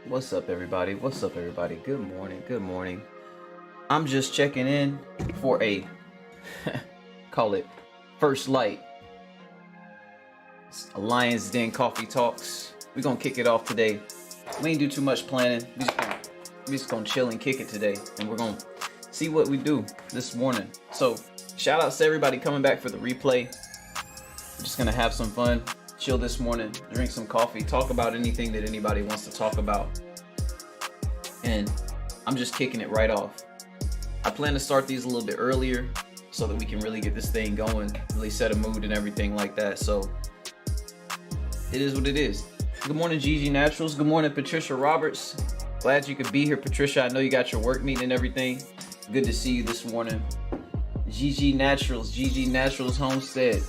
What's up, everybody? What's up, everybody? Good morning. Good morning. I'm just checking in for a call it first light. It's a Lion's Den coffee talks. We're gonna kick it off today. We ain't do too much planning. We just gonna chill and kick it today, and we're gonna see what we do this morning. So shout outs to everybody coming back for the replay. We're just gonna have some fun, chill this morning, drink some coffee, talk about anything that anybody wants to talk about. And I'm just kicking it right off. I plan to start these a little bit earlier so that we can really get this thing going, really set a mood and everything like that. So it is what it is. Good morning, Gigi Naturals. Good morning, Patricia Roberts. Glad you could be here, Patricia. I know you got your work meeting and everything. Good to see you this morning. Gigi Naturals Homestead.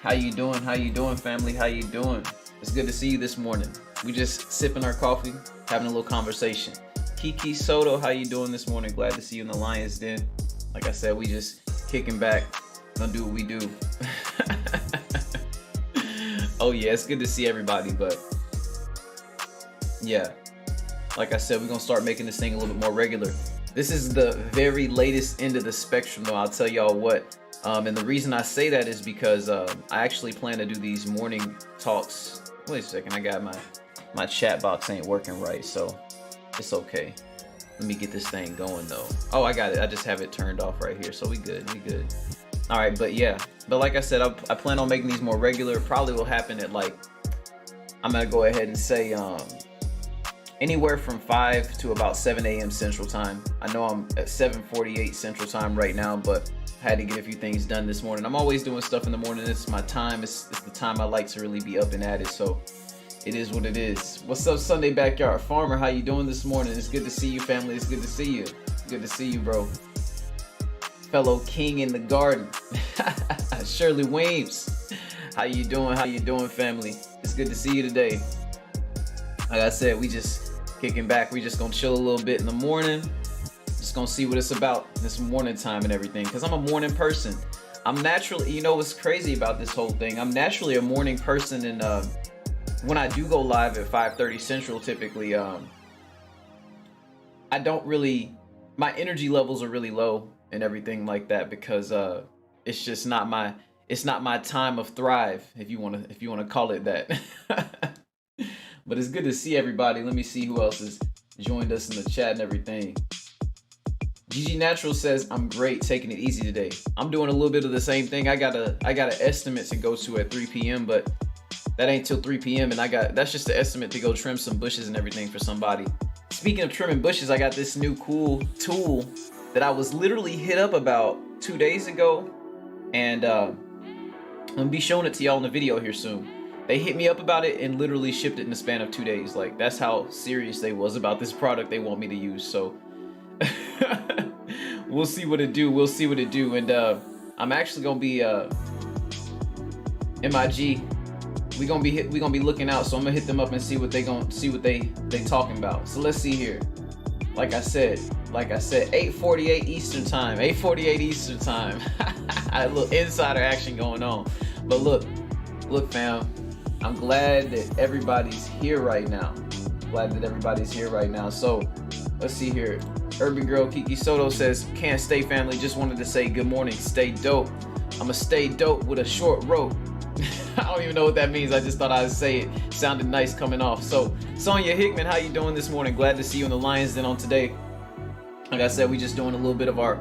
How you doing? How you doing, family? How you doing? It's good to see you this morning. We just sipping our coffee, having a little conversation. Kiki Soto, how you doing this morning? Glad to see you in the Lion's Den. Like I said, we just kicking back, gonna do what we do. Oh yeah, it's good to see everybody, but yeah, like I said, we're gonna start making this thing a little bit more regular. This is the very latest end of the spectrum, though, I'll tell y'all what. And the reason I say that is because I actually plan to do these morning talks. Wait a second, I got my chat box ain't working right, so it's okay. Let me get this thing going though. Oh, I got it. I just have it turned off right here, so we good. All right, but yeah, but like I said, I plan on making these more regular. It probably will happen at, like, I'm gonna go ahead and say anywhere from 5 to about 7 a.m. Central Time. I know I'm at 7:48 Central Time right now, but I had to get a few things done this morning. I'm always doing stuff in the morning. It's my time. It's the time I like to really be up and at it. So it is what it is. What's up, Sunday Backyard Farmer? How you doing this morning? It's good to see you, family. It's good to see you. Good to see you, bro. Fellow king in the garden. Shirley Weems. How you doing? How you doing, family? It's good to see you today. Like I said, we just kicking back. We just gonna chill a little bit in the morning. Just gonna see what it's about this morning time and everything, because I'm a morning person. I'm naturally, you know what's crazy about this whole thing, I'm naturally a morning person, and when I do go live at 5:30 Central, typically I don't really, my energy levels are really low and everything like that, because it's just not my, it's not my time of thrive, if you want to call it that. But it's good to see everybody. Let me see who else has joined us in the chat and everything. Gigi Natural says, I'm great, taking it easy today. I'm doing a little bit of the same thing. I got an estimate to go to at 3 p.m., but that ain't till 3 p.m. and that's just the estimate to go trim some bushes and everything for somebody. Speaking of trimming bushes, I got this new cool tool that I was literally hit up about 2 days ago, and I'm gonna be showing it to y'all in the video here soon. They hit me up about it and literally shipped it in the span of 2 days. Like, that's how serious they was about this product they want me to use. So we'll see what it do. We'll see what it do. And I'm actually gonna be MIG. We gonna be looking out. So I'm gonna hit them up and see what they talking about. So let's see here. Like I said, 8:48 Eastern time. 8:48 Eastern time. A little insider action going on. But look, fam. I'm glad that everybody's here right now. So let's see here. Urban Girl Kiki Soto says, can't stay, family. Just wanted to say good morning. Stay dope. I'ma stay dope with a short rope. I don't even know what that means. I just thought I'd say it. Sounded nice coming off. So Sonia Hickman, how you doing this morning? Glad to see you in the Lion's Den on today. Like I said, we just doing a little bit of our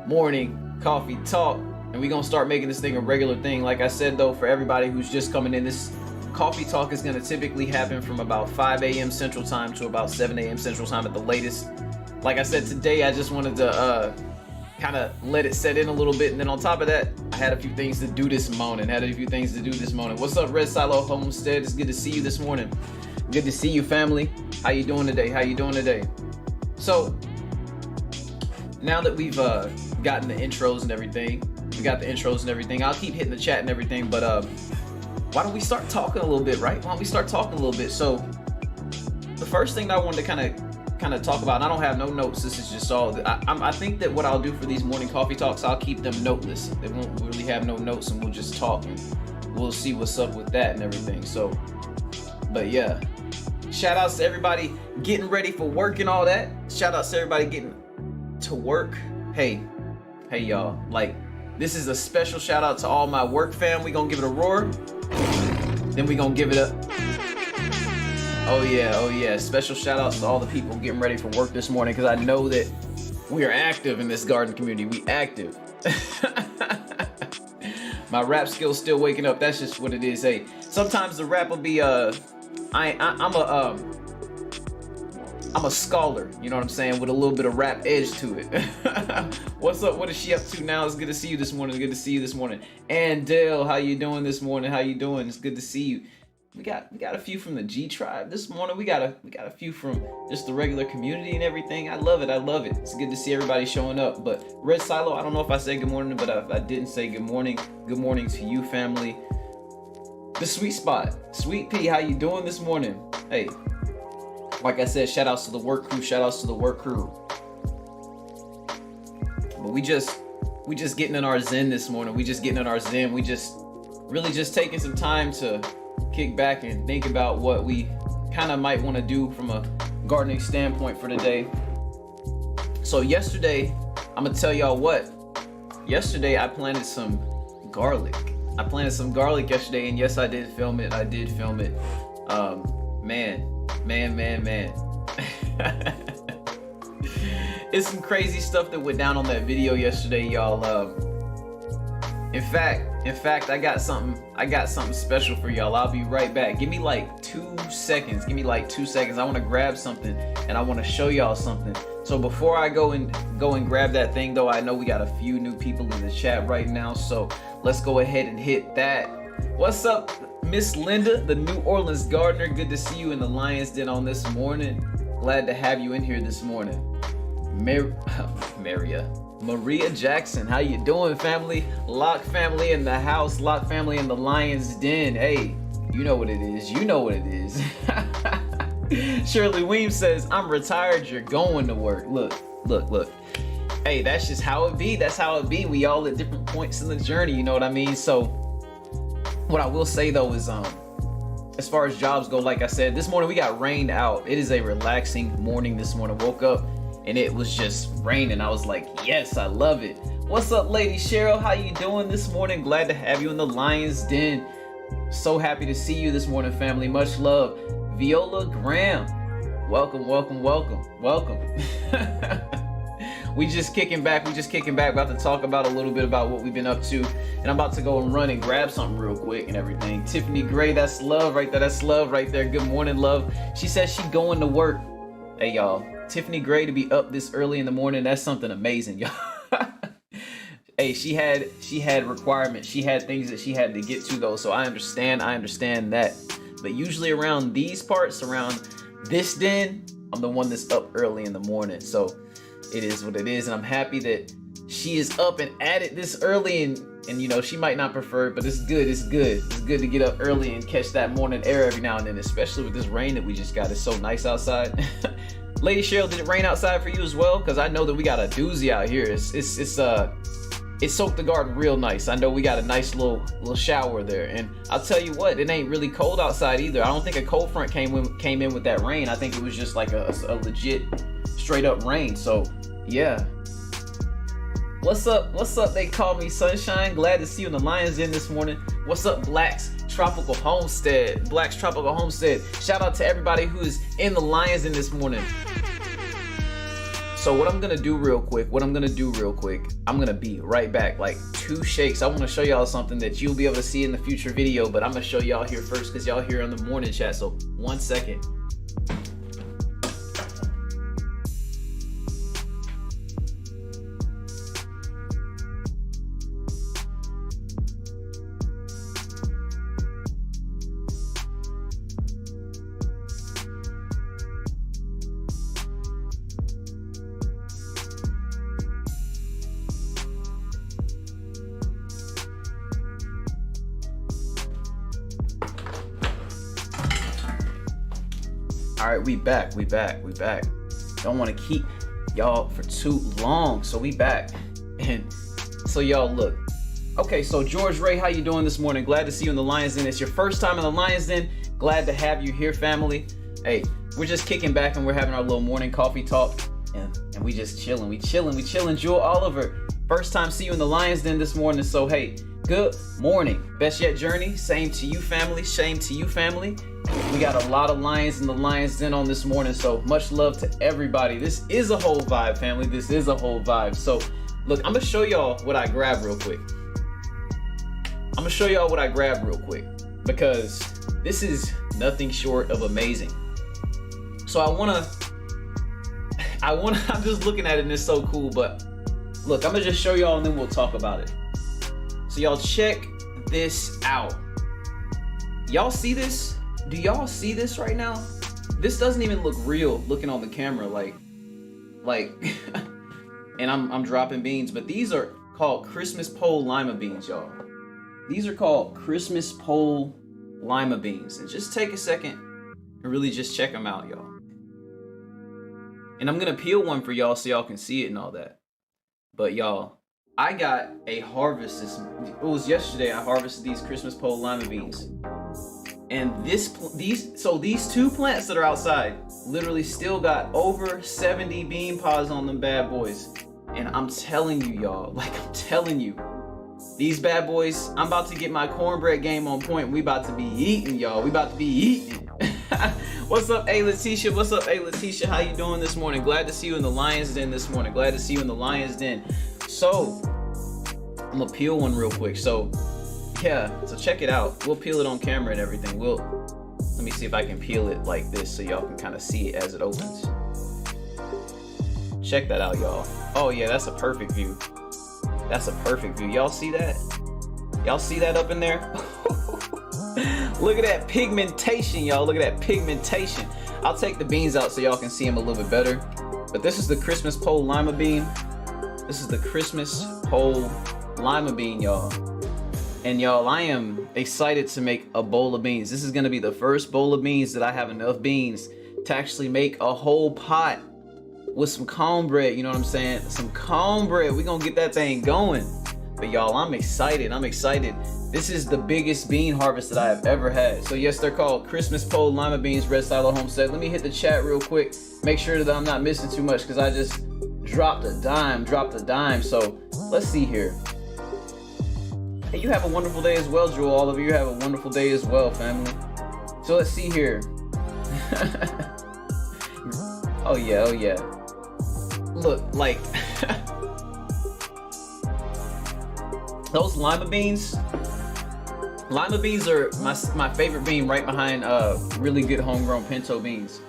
morning coffee talk, and we gonna start making this thing a regular thing. Like I said, though, for everybody who's just coming in, this coffee talk is gonna typically happen from about 5 a.m. Central Time to about 7 a.m. Central Time at the latest. Like I said, today I just wanted to kind of let it set in a little bit, and then on top of that, I had a few things to do this morning. What's up, Red Silo Homestead? It's good to see you this morning. Good to see you, family. How you doing today? So now that we've gotten the intros and everything, I'll keep hitting the chat and everything, but why don't we start talking a little bit, right? So the first thing that I wanted to kind of talk about, and I don't have no notes, this is just all, I think that what I'll do for these morning coffee talks, I'll keep them noteless. They won't really have no notes, and we'll just talk, and we'll see what's up with that and everything. So, but yeah, Shout outs to everybody getting ready for work and all that. Shout outs to everybody getting to work. Hey y'all, like, this is a special shout out to all my work fam. We gonna give it a roar, then we gonna give it a oh yeah, special shout outs to all the people getting ready for work this morning, because I know that we are active in this garden community. We active. My rap skill's still waking up. That's just what it is. Hey, sometimes the rap will be I'm a scholar, you know what I'm saying, with a little bit of rap edge to it. What's up? What is she up to now? It's good to see you this morning. Good to see you this morning. And Dale, how you doing this morning? How you doing? It's good to see you. We got a few from the G tribe this morning. We got a few from just the regular community and everything. I love it. It's good to see everybody showing up. But Red Silo, I don't know if I said good morning, but if I didn't say good morning to you, family. The Sweet Spot, Sweet Pea, how you doing this morning? Hey, like I said, shout outs to the work crew. But we just getting in our zen this morning. We just really just taking some time to kick back and think about what we kind of might want to do from a gardening standpoint for today. So yesterday, I'm gonna tell y'all what. Yesterday I planted some garlic. Yesterday, and yes, I did film it. Man. It's some crazy stuff that went down on that video yesterday, y'all. In fact, I got something special for y'all. I'll be right back. Give me like 2 seconds. I want to grab something and I want to show y'all something. So before I go and grab that thing though, I know we got a few new people in the chat right now, so let's go ahead and hit that. What's up, Miss Linda, the New Orleans gardener? Good to see you in the Lion's Den on this morning. Glad to have you in here this morning. Maria Jackson, how you doing, family? Lock family in the house, Lock family in the Lion's Den. Hey, you know what it is. Shirley Weems says, I'm retired, you're going to work. Look. Hey, that's just how it be. That's how it be. We all at different points in the journey, you know what I mean? So what I will say though is, as far as jobs go, like I said, this morning we got rained out. It is a relaxing morning this morning. Woke up and it was just raining. I was like, yes, I love it. What's up, Lady Cheryl? How you doing this morning? Glad to have you in the Lion's Den. So happy to see you this morning, family. Much love. Viola Graham, welcome. We just kicking back, about to talk about a little bit about what we've been up to, and I'm about to go and run and grab something real quick and everything. Tiffany Gray, that's love right there. Good morning, love. She says she going to work. Hey y'all, Tiffany Gray to be up this early in the morning, that's something amazing, y'all. Hey, she had requirements, she had things that she had to get to though, so I understand that. But usually around these parts, around this den, I'm the one that's up early in the morning. So it is what it is, and I'm happy that she is up and at it this early, and you know, she might not prefer it, but it's good to get up early and catch that morning air every now and then, especially with this rain that we just got. It's so nice outside. Lady Cheryl, did it rain outside for you as well? Because I know that we got a doozy out here. It soaked the garden real nice. I know we got a nice little shower there, and I'll tell you what, it ain't really cold outside either. I don't think a cold front came in with that rain. I think it was just like a legit straight up rain. So yeah. What's up? They call me Sunshine. Glad to see you in the Lion's Den this morning. What's up, Black's Tropical Homestead? Shout out to everybody who is in the Lion's Den this morning. So what I'm gonna do real quick, I'm gonna be right back, like 2 shakes. I wanna show y'all something that you'll be able to see in the future video, but I'm gonna show y'all here first because y'all here on the morning chat, so 1 second. All right, we back. Don't want to keep y'all for too long, so we back. And so y'all look. Okay, so George Ray, how you doing this morning? Glad to see you in the Lion's Den. It's your first time in the Lion's Den. Glad to have you here, family. Hey, we're just kicking back and we're having our little morning coffee talk, and we just chilling. We chilling. Jewel Oliver, first time see you in the Lion's Den this morning. So hey, good morning. Best yet journey. Same to you, family. Shame to you, family. We got a lot of lions in the Lion's Den on this morning, so much love to everybody. This is a whole vibe, family. This is a whole vibe. So look, I'm gonna show y'all what I grabbed real quick. Because this is nothing short of amazing. So I'm just looking at it and it's so cool, but look, I'm gonna just show y'all and then we'll talk about it. So y'all check this out. Y'all see this? Do y'all see this right now? This doesn't even look real looking on the camera, like and I'm dropping beans, but these are called Christmas pole lima beans, y'all. These are called Christmas pole lima beans. And just take a second and really just check them out, y'all. And I'm gonna peel one for y'all so y'all can see it and all that. But y'all, I got a harvest. It was yesterday I harvested these Christmas pole lima beans. And these two plants that are outside literally still got over 70 bean pods on them bad boys. And I'm telling you, y'all, these bad boys, I'm about to get my cornbread game on point. We about to be eating, y'all. We about to be eating. What's up, A Letitia? What's up, A Letitia? How you doing this morning? Glad to see you in the Lion's Den this morning. Glad to see you in the Lion's Den. So, I'm gonna peel one real quick. So, yeah, so check it out. We'll peel it on camera and everything. Let me see if I can peel it like this so y'all can kind of see it as it opens. Check that out, y'all. Oh yeah, that's a perfect view. That's a perfect view. Y'all see that? Y'all see that up in there? Look at that pigmentation, y'all. Look at that pigmentation. I'll take the beans out so y'all can see them a little bit better. But this is the Christmas pole lima bean. This is the Christmas pole lima bean, y'all. And y'all, I am excited to make a bowl of beans. This is gonna be the first bowl of beans that I have enough beans to actually make a whole pot with some cornbread, you know what I'm saying? Some cornbread, we gonna get that thing going. But y'all, I'm excited. This is the biggest bean harvest that I have ever had. So yes, they're called Christmas pole lima beans, Red Silo Homestead. Let me hit the chat real quick. Make sure that I'm not missing too much because I just dropped a dime. So let's see here. Hey, you have a wonderful day as well, Jewel. All of you have a wonderful day as well, family. So let's see here. Oh yeah. Look, like those lima beans are my favorite bean, right behind really good homegrown pinto beans.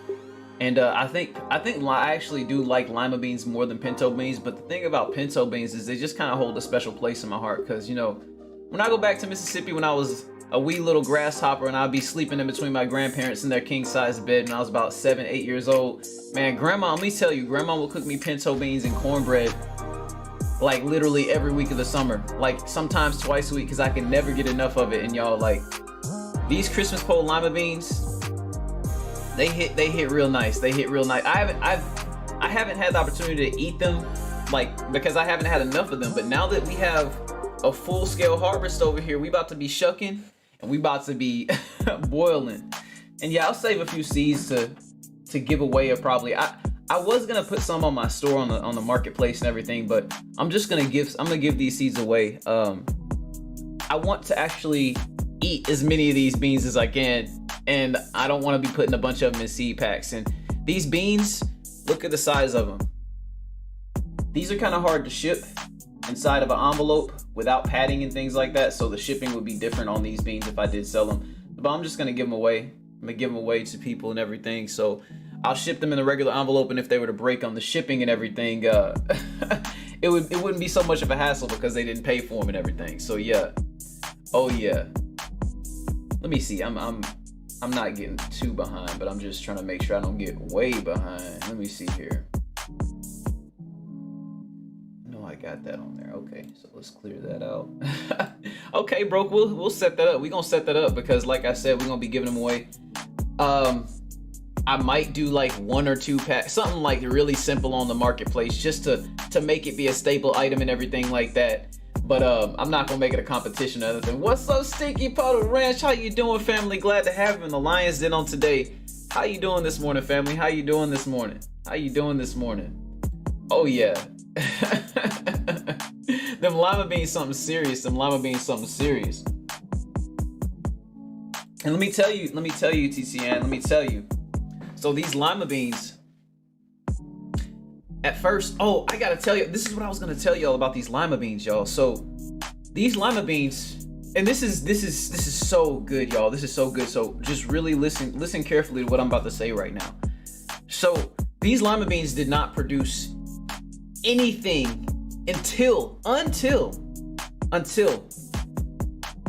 And I think I actually do like lima beans more than pinto beans. But the thing about pinto beans is they just kind of hold a special place in my heart, because you know, when I go back to Mississippi when I was a wee little grasshopper and I'd be sleeping in between my grandparents in their king-size bed when I was about 7, 8 years old. Man, grandma, let me tell you, grandma would cook me pinto beans and cornbread like literally every week of the summer, like sometimes twice a week, because I can never get enough of it. And y'all, like, these Christmas pole lima beans, they hit real nice. I haven't had the opportunity to eat them, like, because I haven't had enough of them. But now that we have a full-scale harvest over here, we about to be shucking and we about to be boiling. And yeah, I'll save a few seeds to give away. Or probably I was gonna put some on my store on the marketplace and everything, but I'm gonna give these seeds away. I want to actually eat as many of these beans as I can, and I don't want to be putting a bunch of them in seed packs. And these beans, look at the size of them. These are kind of hard to ship inside of an envelope without padding and things like that, so the shipping would be different on these beans if I did sell them. But I'm just gonna give them away. I'm gonna give them away to people and everything. So I'll ship them in a regular envelope, and if they were to break on the shipping and everything, it wouldn't be so much of a hassle because they didn't pay for them and everything. So yeah. Oh yeah. Let me see. I'm not getting too behind, but I'm just trying to make sure I don't get way behind. Let me see here. No, I got that on there. Okay, so let's clear that out. Okay, bro, we'll set that up. We're gonna set that up because, like I said, we're gonna be giving them away. I might do like 1 or 2 packs, something like really simple on the marketplace, just to make it be a staple item and everything like that. But I'm not gonna make it a competition or anything. What's up, Stinky Puddle Ranch? How you doing, family? Glad to have you in the Lion's Den on today. How you doing this morning, family? How you doing this morning? How you doing this morning? Oh yeah. Them lima beans something serious. Them lima beans something serious. And let me tell you, TCN, let me tell you. So these lima beans, at first, oh, I gotta tell you, this is what I was gonna tell y'all about these lima beans, y'all. So these lima beans, and this is so good, y'all. This is so good. So just really listen carefully to what I'm about to say right now. So these lima beans did not produce anything until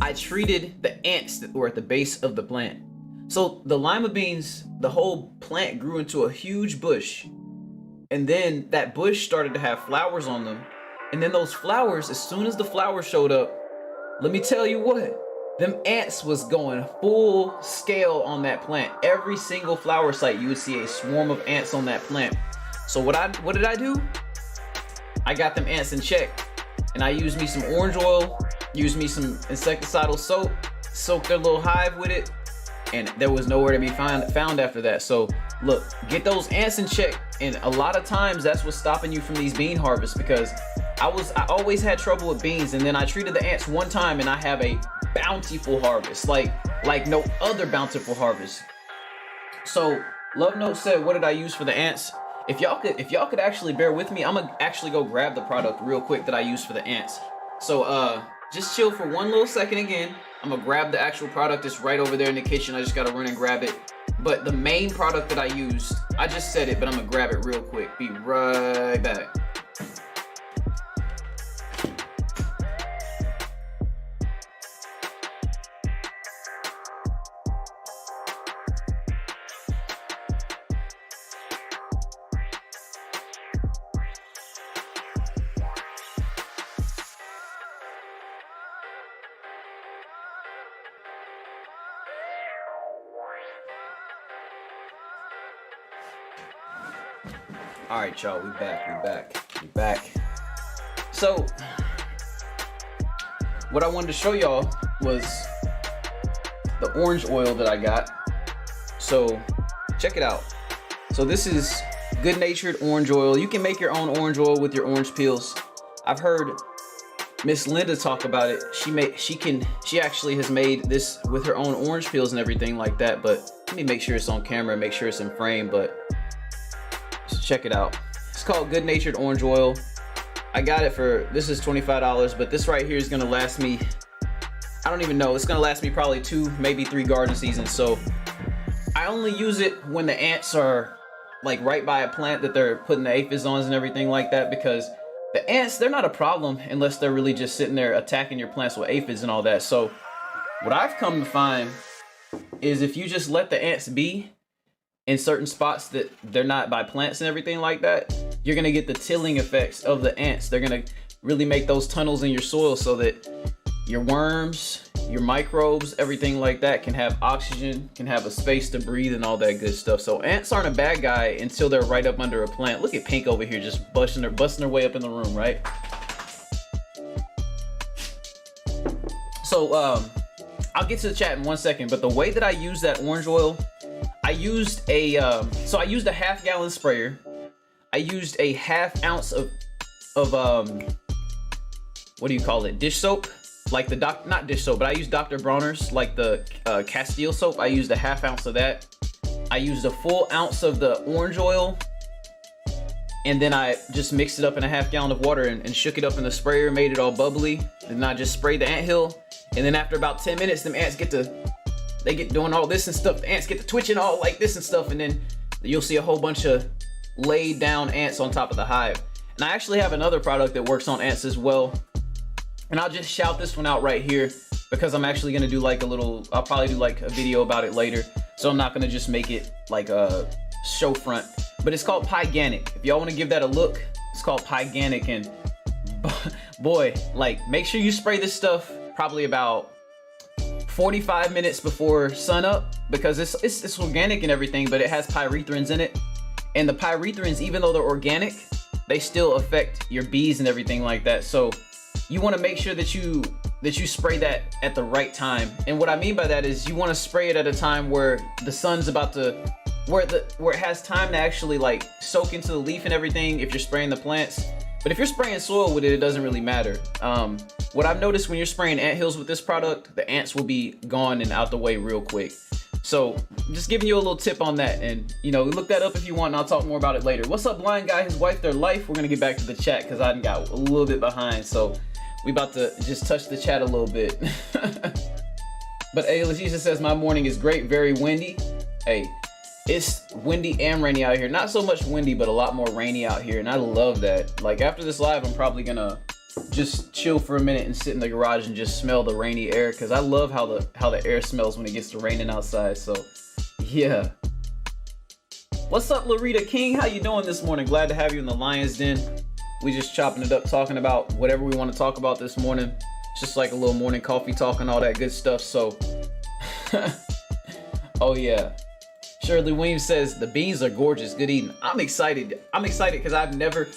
I treated the ants that were at the base of the plant. So the lima beans, the whole plant grew into a huge bush. And then that bush started to have flowers on them. And then those flowers, as soon as the flowers showed up, let me tell you what, them ants was going full scale on that plant. Every single flower site, you would see a swarm of ants on that plant. So what did I do? I got them ants in check. And I used me some orange oil, used me some insecticidal soap, soaked their little hive with it, and there was nowhere to be found after that. So look, get those ants in check. And a lot of times that's what's stopping you from these bean harvests, because I always had trouble with beans, and then I treated the ants one time and I have a bountiful harvest, like no other bountiful harvest. So Love Note said, what did I use for the ants? If y'all could actually bear with me, I'm gonna actually go grab the product real quick that I used for the ants. So just chill for one little second again. I'm gonna grab the actual product. It's right over there in the kitchen. I just gotta run and grab it. But the main product that I used, I just said it, but I'm gonna grab it real quick. Be right back. All right, y'all, we back. So what I wanted to show y'all was the orange oil that I got. So check it out. So this is good natured orange oil. You can make your own orange oil with your orange peels. I've heard Miss Linda talk about it. She actually has made this with her own orange peels and everything like that. But let me make sure it's on camera, make sure it's in frame. But check it out. It's called Good Natured Orange Oil. I got it for, this is $25, but this right here is gonna last me, I don't even know, it's gonna last me probably 2, maybe 3 garden seasons. So I only use it when the ants are like right by a plant that they're putting the aphids on and everything like that, because the ants, they're not a problem unless they're really just sitting there attacking your plants with aphids and all that. So what I've come to find is if you just let the ants be in certain spots that they're not by plants and everything like that, you're gonna get the tilling effects of the ants. They're gonna really make those tunnels in your soil so that your worms, your microbes, everything like that can have oxygen, can have a space to breathe and all that good stuff. So ants aren't a bad guy until they're right up under a plant. Look at Pink over here just busting their way up in the room, right? So I'll get to the chat in 1 second, but the way that I use that orange oil, I used a half gallon sprayer. I used a half ounce of what do you call it? Dish soap, like the not dish soap, but I used Dr. Bronner's, like the Castile soap. I used a half ounce of that. I used a full ounce of the orange oil, and then I just mixed it up in a half gallon of water and shook it up in the sprayer, made it all bubbly, and then I just sprayed the anthill. And then after about 10 minutes, them ants get doing all this and stuff. The ants get to twitching all like this and stuff, and then you'll see a whole bunch of laid down ants on top of the hive. And I actually have another product that works on ants as well. And I'll just shout this one out right here because I'm actually gonna do like I'll probably do like a video about it later. So I'm not gonna just make it like a show front, but it's called Pyganic. If y'all wanna give that a look, it's called Pyganic. And boy, like make sure you spray this stuff probably about 45 minutes before sun up, because it's organic and everything, but it has pyrethrins in it. And the pyrethrins, even though they're organic, they still affect your bees and everything like that. So you want to make sure that you spray that at the right time. And what I mean by that is you want to spray it at a time where the sun's about to where it has time to actually like soak into the leaf and everything if you're spraying the plants. But if you're spraying soil with it, it doesn't really matter. What I've noticed when you're spraying anthills with this product, the ants will be gone and out the way real quick. So just giving you a little tip on that, and you know, look that up if you want, and I'll talk more about it later. What's up, blind guy, his wife, their life? We're gonna get back to the chat because I got a little bit behind, so we about to just touch the chat a little bit. But hey, Leticia says my morning is great, very windy. Hey, it's windy and rainy out here. Not so much windy, but a lot more rainy out here, and I love that. Like after this live, I'm probably gonna just chill for a minute and sit in the garage and just smell the rainy air, because I love how the air smells when it gets to raining outside. So yeah. What's up, Larita King? How you doing this morning? Glad to have you in the Lion's Den. We just chopping it up, talking about whatever we want to talk about this morning. It's just like a little morning coffee talk and all that good stuff. So oh yeah. Shirley Williams says the beans are gorgeous. Good eating. I'm excited. I'm excited because I've never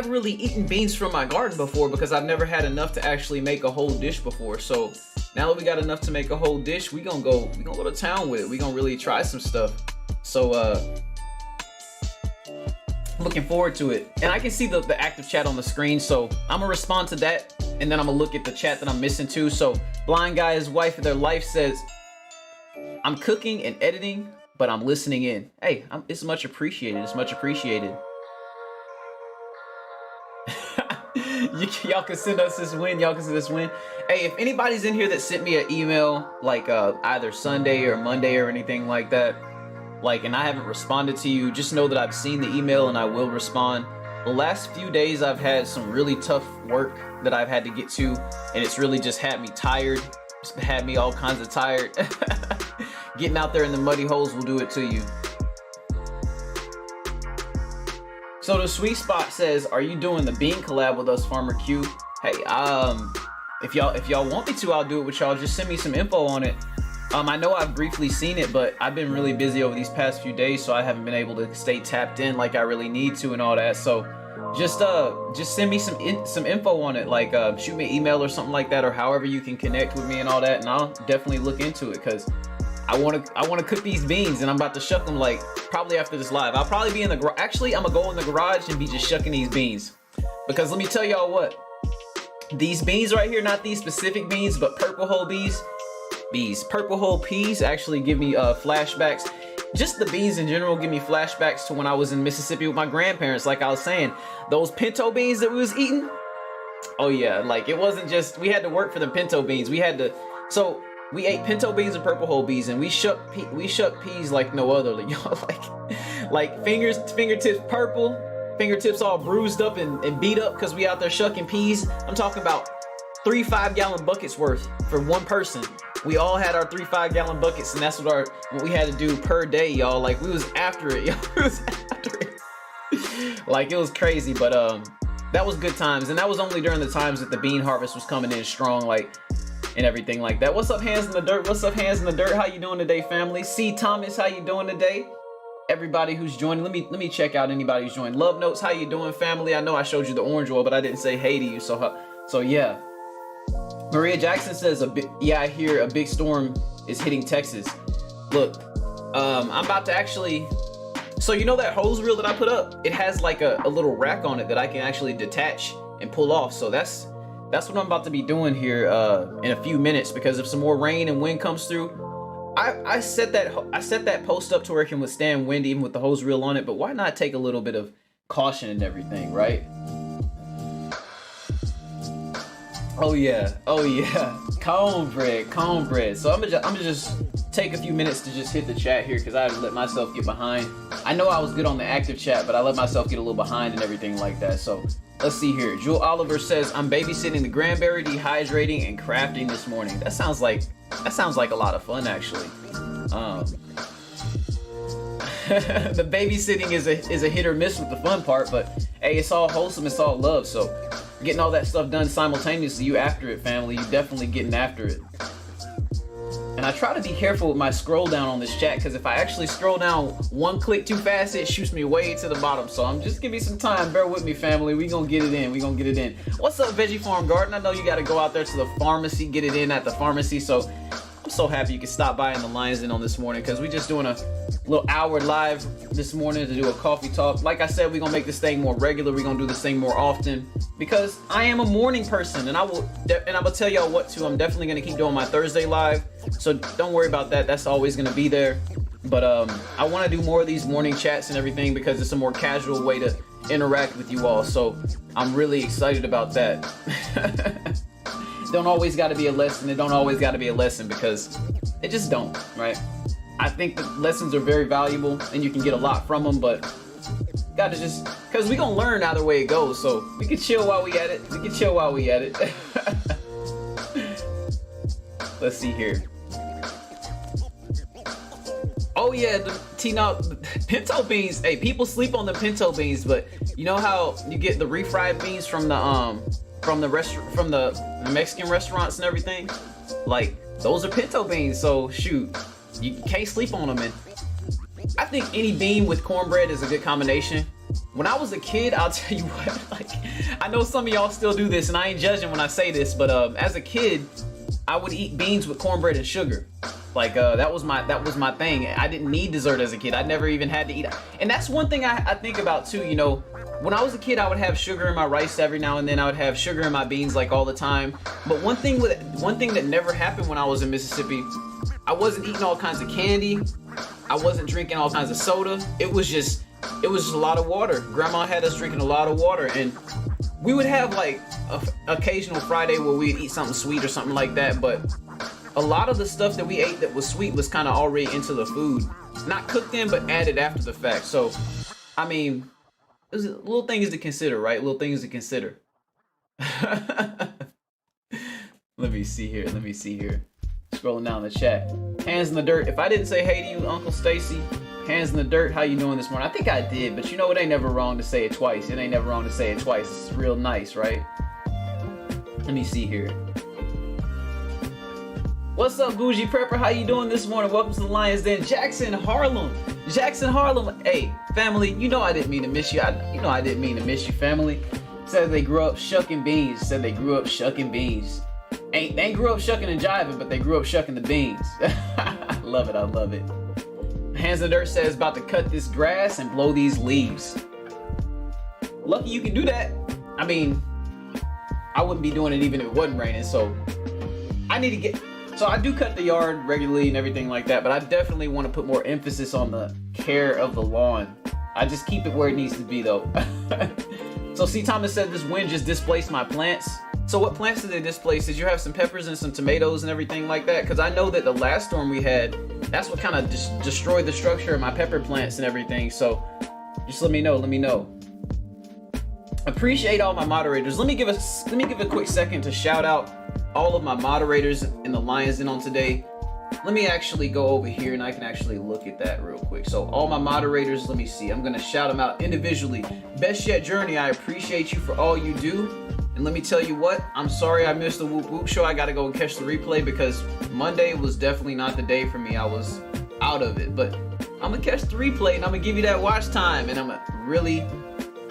really eaten beans from my garden before, because I've never had enough to actually make a whole dish before. So now that we got enough to make a whole dish, we gonna go to town with it. We gonna really try some stuff. So looking forward to it. And I can see the active chat on the screen, so I'm gonna respond to that, and then I'm gonna look at the chat that I'm missing too. So blind guy, his wife, their life says, I'm cooking and editing, but I'm listening in. Hey, it's much appreciated. It's much appreciated. Y'all can send us this win. Y'all can send this win. Hey, if anybody's in here that sent me an email like either Sunday or Monday or anything like that, like, and I haven't responded to you, just know that I've seen the email and I will respond. The last few days I've had some really tough work that I've had to get to, and it's really just had me tired. Just had me all kinds of tired. Getting out there in the muddy holes will do it to you. So the sweet spot says, are you doing the bean collab with us, FarmerQ? Hey, if y'all want me to, I'll do it with y'all. Just send me some info on it. I know I've briefly seen it, but I've been really busy over these past few days, so I haven't been able to stay tapped in like I really need to and all that. So just send me some info on it, like shoot me an email or something like that, or however you can connect with me and all that, and I'll definitely look into it, because I want to cook these beans, and I'm about to shuck them like probably after this live. I'll probably be in the garage. Actually, I'm gonna go in the garage and be just shucking these beans, because let me tell y'all what, these beans right here, not these specific beans, but purple whole purple whole peas actually give me flashbacks. Just the beans in general give me flashbacks to when I was in Mississippi with my grandparents. Like I was saying, those pinto beans that we was eating. Oh yeah, like it wasn't just, we had to work for the pinto beans. We ate pinto beans and purple whole beans, and we shuck peas like no other. Like, y'all, like fingertips purple, fingertips all bruised up and beat up because we out there shucking peas. I'm talking about 3 5-gallon buckets worth for one person. We all had our 3 5-gallon buckets, and that's what we had to do per day, y'all. Like we was after it, y'all. We was after it. Like it was crazy, but that was good times, and that was only during the times that the bean harvest was coming in strong, like, and everything like that. What's up, Hands in the Dirt? What's up, Hands in the Dirt? How you doing today, family? C. Thomas, how you doing today? Everybody who's joining, let me check out anybody who's joined. Love Notes, how you doing, family? I know I showed you the orange oil, but I didn't say hey to you, so yeah. Maria Jackson says, I hear a big storm is hitting Texas. Look, I'm about to actually, so you know that hose reel that I put up? It has like a little rack on it that I can actually detach and pull off. So that's what I'm about to be doing here in a few minutes, because if some more rain and wind comes through, I set that post up to where it can withstand wind even with the hose reel on it, but why not take a little bit of caution and everything, right? Oh yeah, cornbread. So I'm gonna just take a few minutes to just hit the chat here, because I let myself get behind. I know I was good on the active chat, but I let myself get a little behind and everything like that. So let's see here. Jewel Oliver says, I'm babysitting the cranberry, dehydrating, and crafting this morning. That sounds like a lot of fun, actually. The babysitting is a hit or miss with the fun part, but hey, it's all wholesome, it's all love. So getting all that stuff done simultaneously, you after it, family. You definitely getting after it. And I try to be careful with my scroll down on this chat, because if I actually scroll down one click too fast, it shoots me way to the bottom. So I'm just give me some time. Bear with me, family. We gonna get it in. What's up, Veggie Farm Garden? I know you got to go out there to the pharmacy, get it in at the pharmacy. So I'm I'm so happy you can stop by in the Lions Den on this morning, because we just doing a little hour live this morning to do a coffee talk. Like I said, we're gonna make this thing more regular. We're gonna do this thing more often because I am a morning person, and I'm gonna tell y'all what to. I'm definitely gonna keep doing my Thursday live, so don't worry about that. That's always gonna be there. But I want to do more of these morning chats and everything because it's a more casual way to interact with you all. So I'm really excited about that. Don't always got to be a lesson. It don't always got to be a lesson because it just don't, right? I think the lessons are very valuable and you can get a lot from them, but gotta just, because we gonna learn either way it goes. So we can chill while we at it. We can chill while we at it. Let's see here. Oh yeah, the pinto beans. Hey, people sleep on the pinto beans, but you know how you get the refried beans from the Mexican restaurants and everything? Like, those are pinto beans, so shoot, you can't sleep on them. And I think any bean with cornbread is a good combination. When I was a kid, I'll tell you what, like, I know some of y'all still do this, and I ain't judging when I say this, but as a kid, I would eat beans with cornbread and sugar. Like that was my thing. I didn't need dessert as a kid. I never even had to eat. And that's one thing I think about too. You know, when I was a kid, I would have sugar in my rice every now and then. I would have sugar in my beans like all the time. But one thing that never happened when I was in Mississippi, I wasn't eating all kinds of candy. I wasn't drinking all kinds of soda. It was just a lot of water. Grandma had us drinking a lot of water, and we would have like a occasional Friday where we'd eat something sweet or something like that. But a lot of the stuff that we ate that was sweet was kind of already into the food. Not cooked in, but added after the fact. So, I mean, there's little things to consider, right? Little things to consider. Let me see here. Scrolling down the chat. Hands in the dirt. If I didn't say hey to you, Uncle Stacy, hands in the dirt, how you doing this morning? I think I did, but you know, it ain't never wrong to say it twice. It's real nice, right? Let me see here. What's up, Bougie Prepper? How you doing this morning? Welcome to the Lions Den. Jackson Harlem. Hey, family, you know I didn't mean to miss you. I didn't mean to miss you, family. Said they grew up shucking beans. They ain't grew up shucking and jiving, but they grew up shucking the beans. I love it. Hands in the Dirt says, about to cut this grass and blow these leaves. Lucky you can do that. I mean, I wouldn't be doing it even if it wasn't raining, so So I do cut the yard regularly and everything like that, but I definitely want to put more emphasis on the care of the lawn. I just keep it where it needs to be though. So C. Thomas said this wind just displaced my plants. So what plants did they displace? Did you have some peppers and some tomatoes and everything like that? Because I know that the last storm we had, that's what kind of destroyed the structure of my pepper plants and everything. So just let me know. Appreciate all my moderators. Let me give a quick second to shout out all of my moderators in the Lions Den on today. Let me actually go over here and I can actually look at that real quick. So all my moderators, let me see. I'm gonna shout them out individually. Best Yet Journey, I appreciate you for all you do. And let me tell you what, I'm sorry I missed the Whoop Whoop show. I gotta go and catch the replay because Monday was definitely not the day for me. I was out of it, but I'm gonna catch the replay and I'm gonna give you that watch time and I'm gonna really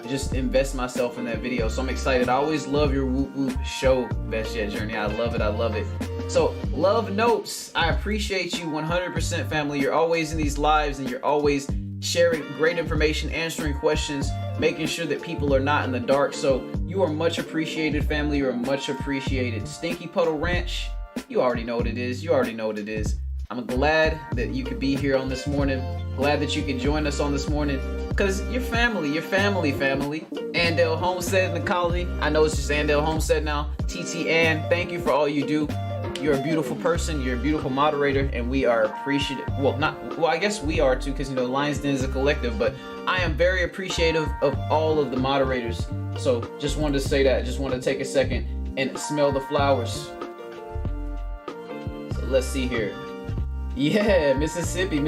just invest myself in that video. So I'm excited. I always love your Whoop Whoop show, Best Yet Journey. I love it. So love notes. I appreciate you 100%, family. You're always in these lives and you're always sharing great information, answering questions, making sure that people are not in the dark. So you are much appreciated, family. You are much appreciated. Stinky Puddle Ranch, you already know what it is. I'm glad that you could be here on this morning. Glad that you could join us on this morning. Because you're family. Andale Homestead in the colony. I know it's just Andale Homestead now. TT Ann, thank you for all you do. You're a beautiful person. You're a beautiful moderator, and we are appreciative. Well, I guess we are too, because Lions Den is a collective. But I am very appreciative of all of the moderators. So just wanted to say that. Just wanted to take a second and smell the flowers. So let's see here. Yeah, Mississippi.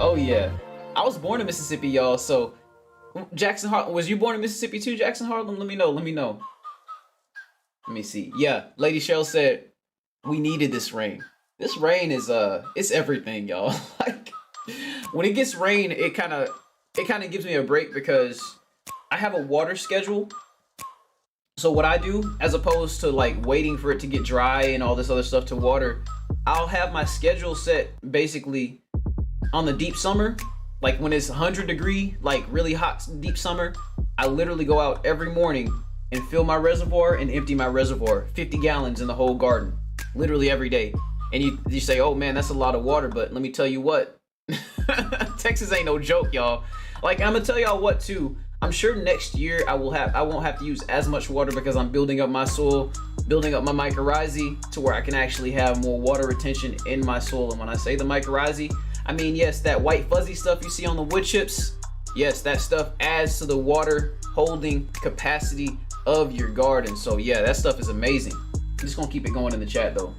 Oh yeah. I was born in Mississippi, y'all. So Jackson Harlem, was you born in Mississippi too, Jackson Harlem? Let me know. Let me see. Yeah, Lady Cheryl said we needed this rain. This rain is it's everything, y'all. Like when it gets rain, it kind of gives me a break because I have a water schedule So what I do, as opposed to like waiting for it to get dry and all this other stuff to water, I'll have my schedule set basically on the deep summer, like when it's 100-degree, like really hot deep summer. I literally go out every morning and fill my reservoir and empty my reservoir, 50 gallons in the whole garden, literally every day. And you say, oh man, that's a lot of water, but let me tell you what, Texas ain't no joke, y'all. Like, I'm gonna tell y'all what too. I'm sure next year I won't have to use as much water because I'm building up my soil, building up my mycorrhizae to where I can actually have more water retention in my soil. And when I say the mycorrhizae, I mean, yes, that white fuzzy stuff you see on the wood chips, yes, that stuff adds to the water holding capacity of your garden. So yeah, that stuff is amazing. I'm just gonna keep it going in the chat though.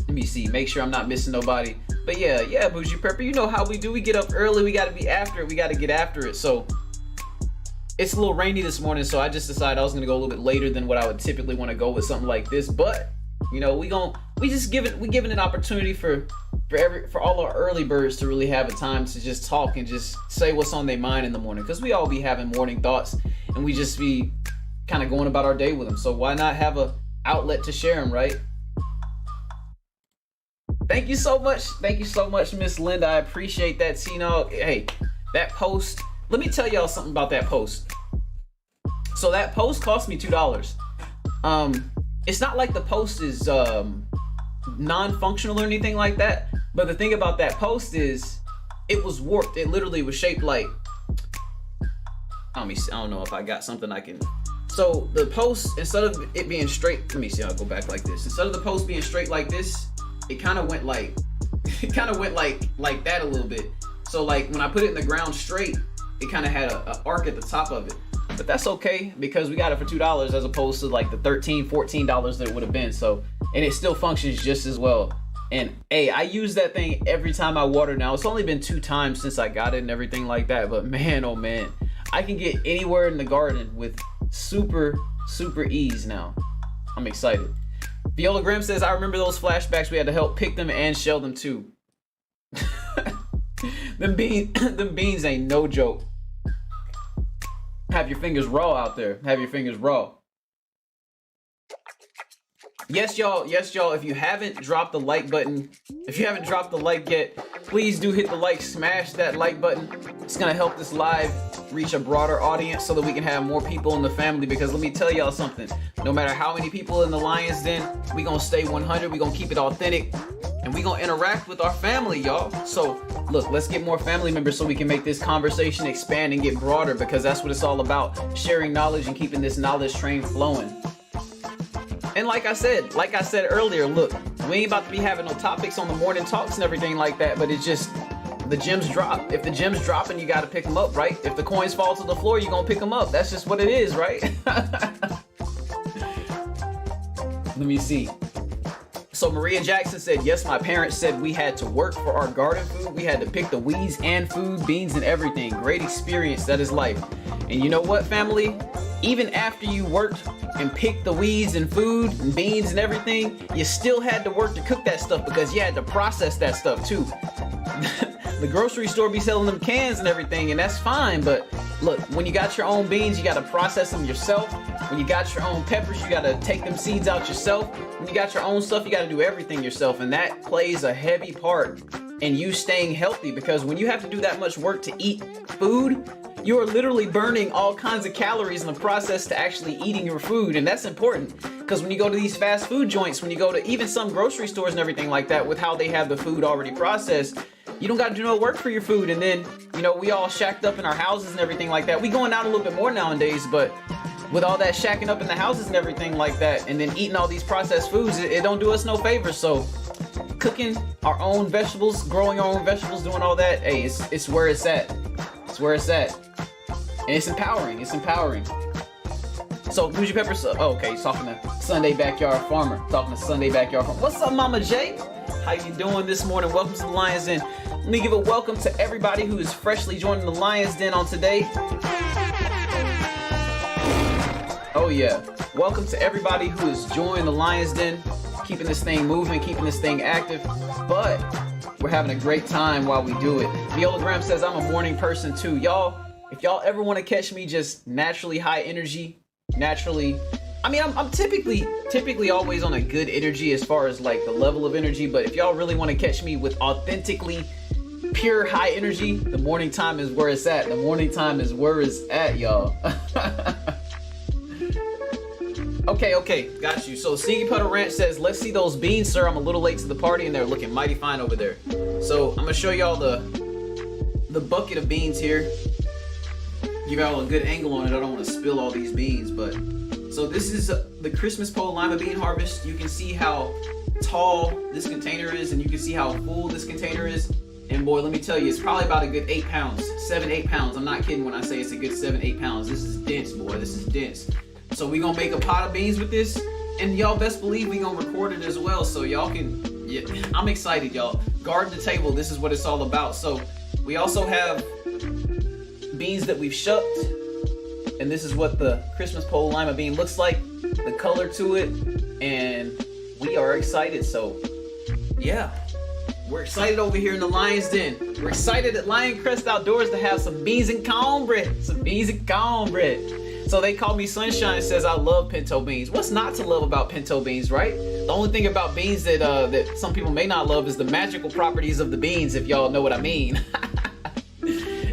Let me see, make sure I'm not missing nobody. But yeah, Bougie Prepper, you know how we do. We get up early, we gotta be after it, we gotta get after it. So it's a little rainy this morning, so I just decided I was gonna go a little bit later than what I would typically want to go with something like this. But you know, we giving an opportunity for all our early birds to really have a time to just talk and just say what's on their mind in the morning, because we all be having morning thoughts and we just be kind of going about our day with them. So why not have a outlet to share them, right? Thank you so much, Miss Linda. I appreciate that. Tino. Hey, that post, let me tell y'all something about that post. So that post cost me $2. It's not like the post is non-functional or anything like that, but the thing about that post is it was warped. It literally was shaped like, I don't know if I got something I can. So the post, instead of it being straight, let me see, I'll go back like this. Instead of the post being straight like this, it kind of went like that a little bit. So like when I put it in the ground straight, it kind of had a arc at the top of it. But that's okay because we got it for $2 as opposed to like the $13, $14 that it would have been. So, and it still functions just as well. And hey, I use that thing every time I water now. It's only been 2 times since I got it and everything like that. But man, oh man, I can get anywhere in the garden with super ease now. I'm excited. Viola Grimm says, I remember those flashbacks. We had to help pick them and shell them too. them beans ain't no joke. Have your fingers raw out there. Have your fingers raw. Yes, y'all. If you haven't dropped the like button, if you haven't dropped the like yet, please do hit the like, smash that like button. It's gonna help this live reach a broader audience so that we can have more people in the family, because let me tell y'all something, no matter how many people in the Lion's Den, we gonna stay 100, we gonna keep it authentic, and we gonna interact with our family, y'all. So look, let's get more family members so we can make this conversation expand and get broader, because that's what it's all about, sharing knowledge and keeping this knowledge train flowing. And like I said earlier, look, we ain't about to be having no topics on the morning talks and everything like that, but it's just, the gems drop. If the gems dropping, you got to pick them up, right? If the coins fall to the floor, you're going to pick them up. That's just what it is, right? Let me see. So Maria Jackson said, yes, my parents said we had to work for our garden food. We had to pick the weeds and food, beans and everything. Great experience. That is life. And you know what, family? Even after you worked and picked the weeds and food and beans and everything, you still had to work to cook that stuff because you had to process that stuff too. The grocery store be selling them cans and everything, and that's fine, but look, when you got your own beans, you got to process them yourself. When you got your own peppers, you got to take them seeds out yourself. When you got your own stuff, you got to do everything yourself, and that plays a heavy part in you staying healthy, because when you have to do that much work to eat food, you are literally burning all kinds of calories in the process to actually eating your food. And that's important, because when you go to these fast food joints, when you go to even some grocery stores and everything like that, with how they have the food already processed, you don't got to do no work for your food. And then, you know, we all shacked up in our houses and everything like that. We going out a little bit more nowadays, but with all that shacking up in the houses and everything like that, and then eating all these processed foods, it don't do us no favors. So cooking our own vegetables, growing our own vegetables, doing all that, hey, it's where it's at. It's where it's at. And it's empowering. It's empowering. So Bougie Pepper, okay, he's talking to Sunday Backyard Farmer. Talking to Sunday Backyard Farmer. What's up, Mama J? How you doing this morning? Welcome to the Lion's Den. Let me give a welcome to everybody who is freshly joining the Lion's Den on today. Oh yeah. Welcome to everybody who has joined the Lion's Den, keeping this thing moving, keeping this thing active. But we're having a great time while we do it. Viola Graham says, I'm a morning person too. Y'all, if y'all ever want to catch me just naturally high energy, naturally, I mean, I'm typically always on a good energy as far as like the level of energy, but if y'all really want to catch me with authentically pure high energy, the morning time is where it's at. The morning time is where it's at, y'all. Okay, got you. So Sneaky Puddle Ranch says, let's see those beans, sir. I'm a little late to the party and they're looking mighty fine over there. So I'm gonna show y'all the bucket of beans here. Give y'all a good angle on it. I don't want to spill all these beans, but so this is the Christmas pole lima bean harvest. You can see how tall this container is, and you can see how full this container is. And boy, let me tell you, it's probably about a good 8 pounds, 7-8 pounds. I'm not kidding when I say it's a good 7-8 pounds. This is dense, boy. This is dense. So we gonna make a pot of beans with this, and y'all best believe we gonna record it as well, so y'all can, yeah, I'm excited, y'all. Garden to table, this is what it's all about. So we also have beans that we've shucked, and this is what the Christmas pole lima bean looks like, the color to it, and we are excited. So yeah, we're excited over here in the Lion's Den. We're excited at Lion Crest Outdoors to have some beans and cornbread, some beans and cornbread. So they call me Sunshine, says I love pinto beans. What's not to love about pinto beans, right? The only thing about beans that that some people may not love is the magical properties of the beans, if y'all know what I mean.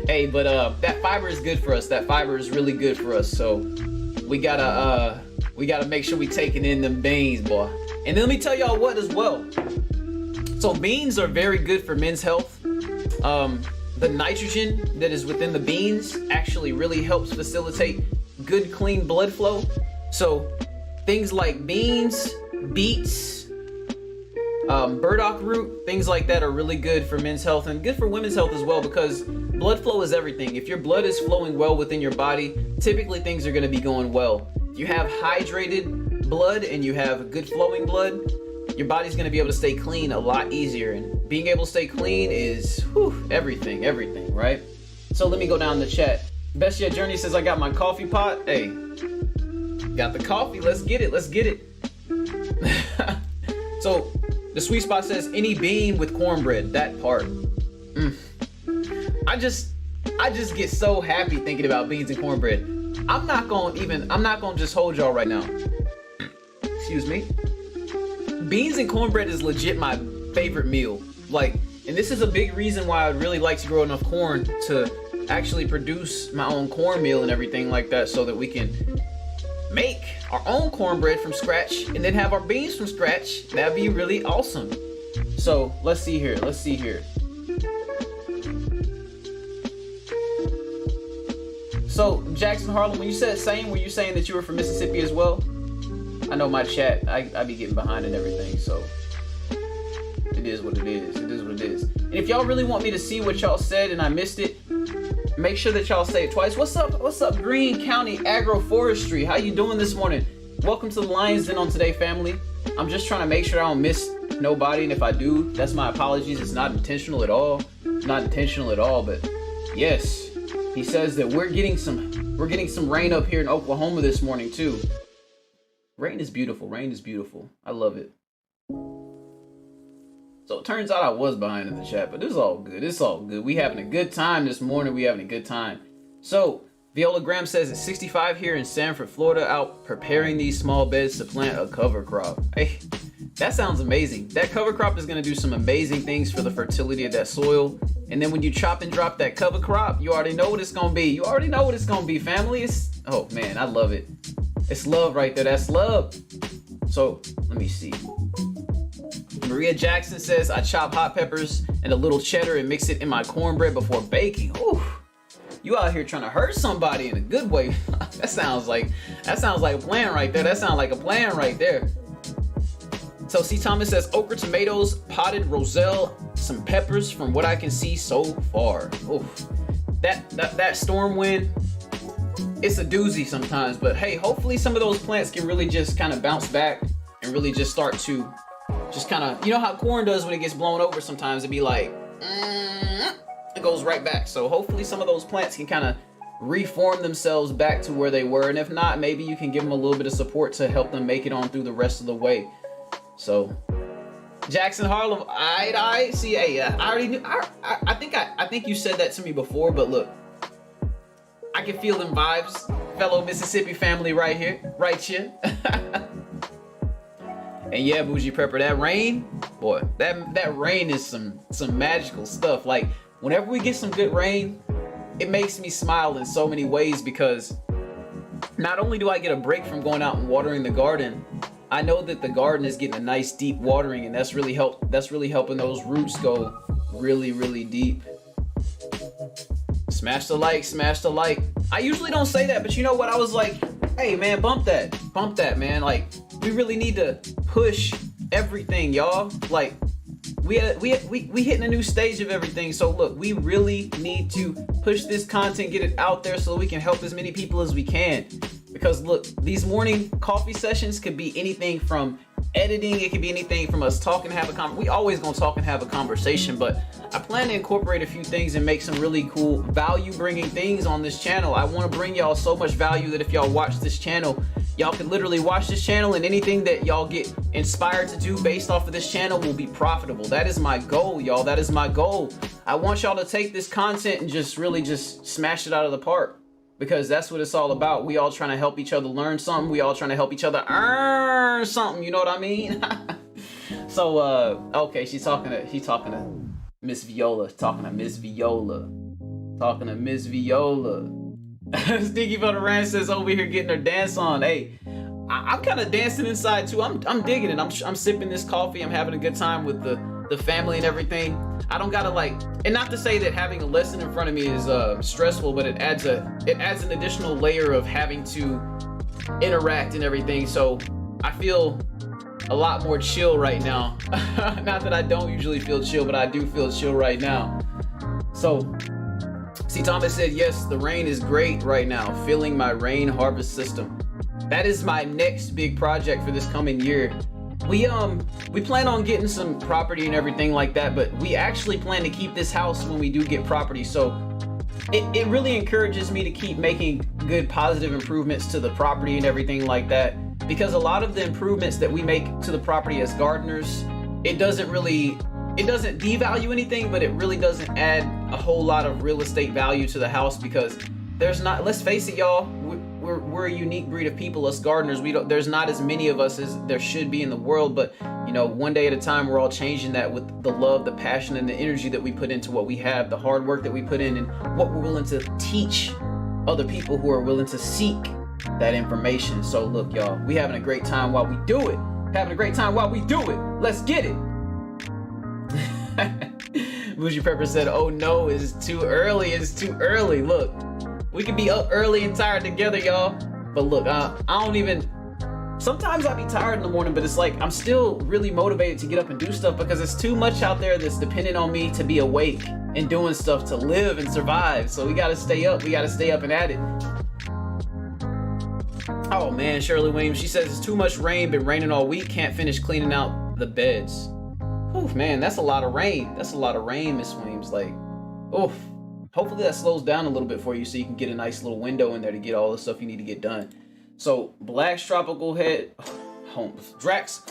Hey, but that fiber is good for us. That fiber is really good for us. So we gotta make sure we taking in them beans, boy. And then let me tell y'all what as well. So beans are very good for men's health. The nitrogen that is within the beans actually really helps facilitate good clean blood flow. So things like beans, beets, burdock root, things like that are really good for men's health and good for women's health as well, because blood flow is everything. If your blood is flowing well within your body, typically things are going to be going well. If you have hydrated blood and you have good flowing blood, your body's going to be able to stay clean a lot easier, and being able to stay clean is everything, right? So let me go down the chat. Best Yet Journey says, I got my coffee pot. Hey, got the coffee. Let's get it. So the Sweet Spot says, any bean with cornbread. That part. I just get so happy thinking about beans and cornbread. I'm not gonna just hold y'all right now. Excuse me. Beans and cornbread is legit my favorite meal. Like, and this is a big reason why I'd really like to grow enough corn to actually produce my own cornmeal and everything like that, so that we can make our own cornbread from scratch and then have our beans from scratch. That'd be really awesome. So let's see here. So Jackson Harlem, when you said same, were you saying that you were from Mississippi as well? I know my chat, I be getting behind and everything, so it is what it is. And if y'all really want me to see what y'all said and I missed it, make sure that y'all say it twice. What's up, Greene County Agroforestry? How you doing this morning? Welcome to the Lion's Den on today, family. I'm just trying to make sure I don't miss nobody, and if I do, that's my apologies. It's not intentional at all. But yes, he says that we're getting some rain up here in Oklahoma this morning too. Rain is beautiful. I love it. So it turns out I was behind in the chat, but it's all good. We having a good time this morning. So Viola Graham says it's 65 here in Sanford, Florida, out preparing these small beds to plant a cover crop. Hey, that sounds amazing. That cover crop is going to do some amazing things for the fertility of that soil. And then when you chop and drop that cover crop, you already know what it's going to be. Family. Oh man, I love it. It's love right there. That's love. So let me see. Maria Jackson says, I chop hot peppers and a little cheddar and mix it in my cornbread before baking. Ooh, you out here trying to hurt somebody in a good way. That sounds like a plan right there. So C. Thomas says, okra, tomatoes, potted roselle, some peppers from what I can see so far. Ooh, that storm wind, it's a doozy sometimes, but hey, hopefully some of those plants can really just kind of bounce back and really just start to just kind of, you know how corn does when it gets blown over sometimes, it'd be like, it goes right back. So hopefully some of those plants can kind of reform themselves back to where they were. And if not, maybe you can give them a little bit of support to help them make it on through the rest of the way. So Jackson Harlem, I see. Hey, I already knew. I think you said that to me before, but look, I can feel them vibes, fellow Mississippi family right here, right here. And yeah, Bougie Pepper, that rain, boy, that rain is some magical stuff. Like, whenever we get some good rain, it makes me smile in so many ways, because not only do I get a break from going out and watering the garden, I know that the garden is getting a nice deep watering, and that's really helping those roots go really, really deep. Smash the like, smash the like. I usually don't say that, but you know what? I was like, hey man, bump that, man. Like, we really need to push everything, y'all. Like, we hitting a new stage of everything. So look, we really need to push this content, get it out there so we can help as many people as we can. Because look, these morning coffee sessions could be anything from editing, it could be anything from us talking, we always gonna talk and have a conversation, but I plan to incorporate a few things and make some really cool value bringing things on this channel. I want to bring y'all so much value that if y'all watch this channel, y'all can literally watch this channel, and anything that y'all get inspired to do based off of this channel will be profitable. That is my goal, y'all. That is my goal. I want y'all to take this content and just really just smash it out of the park, because that's what it's all about. We all trying to help each other learn something. We all trying to help each other earn something. You know what I mean? So, okay, she's talking to Miss Viola. Talking to Miss Viola. Stinky for the Ranch says over here getting her dance on. Hey, I'm kind of dancing inside too. I'm digging it. I'm sipping this coffee. I'm having a good time with the family and everything. I don't gotta and not to say that having a lesson in front of me is stressful, but it adds an additional layer of having to interact and everything. So I feel a lot more chill right now. Not that I don't usually feel chill, but I do feel chill right now. So, see, Thomas said, yes, the rain is great right now. Filling my rain harvest system. That is my next big project for this coming year. We plan on getting some property and everything like that, but we actually plan to keep this house when we do get property. So it really encourages me to keep making good positive improvements to the property and everything like that, because a lot of the improvements that we make to the property as gardeners, it doesn't devalue anything, but it really doesn't add a whole lot of real estate value to the house, because let's face it, y'all, we're a unique breed of people, us gardeners. There's not as many of us as there should be in the world, but you know, one day at a time, we're all changing that with the love, the passion, and the energy that we put into what we have, the hard work that we put in, and what we're willing to teach other people who are willing to seek that information. So look, y'all, we having a great time while we do it. Let's get it. Bougie Pepper said, oh no, it's too early. Look, we can be up early and tired together, y'all. But look, sometimes I be tired in the morning, but it's like I'm still really motivated to get up and do stuff, because it's too much out there that's dependent on me to be awake and doing stuff to live and survive. So we gotta stay up and at it. Oh man, Shirley Williams, she says it's too much rain, been raining all week, can't finish cleaning out the beds. Oof, man, that's a lot of rain. Miss Williams. Like, oof. Hopefully that slows down a little bit for you so you can get a nice little window in there to get all the stuff you need to get done. So, Black's Tropical Homes. Drax,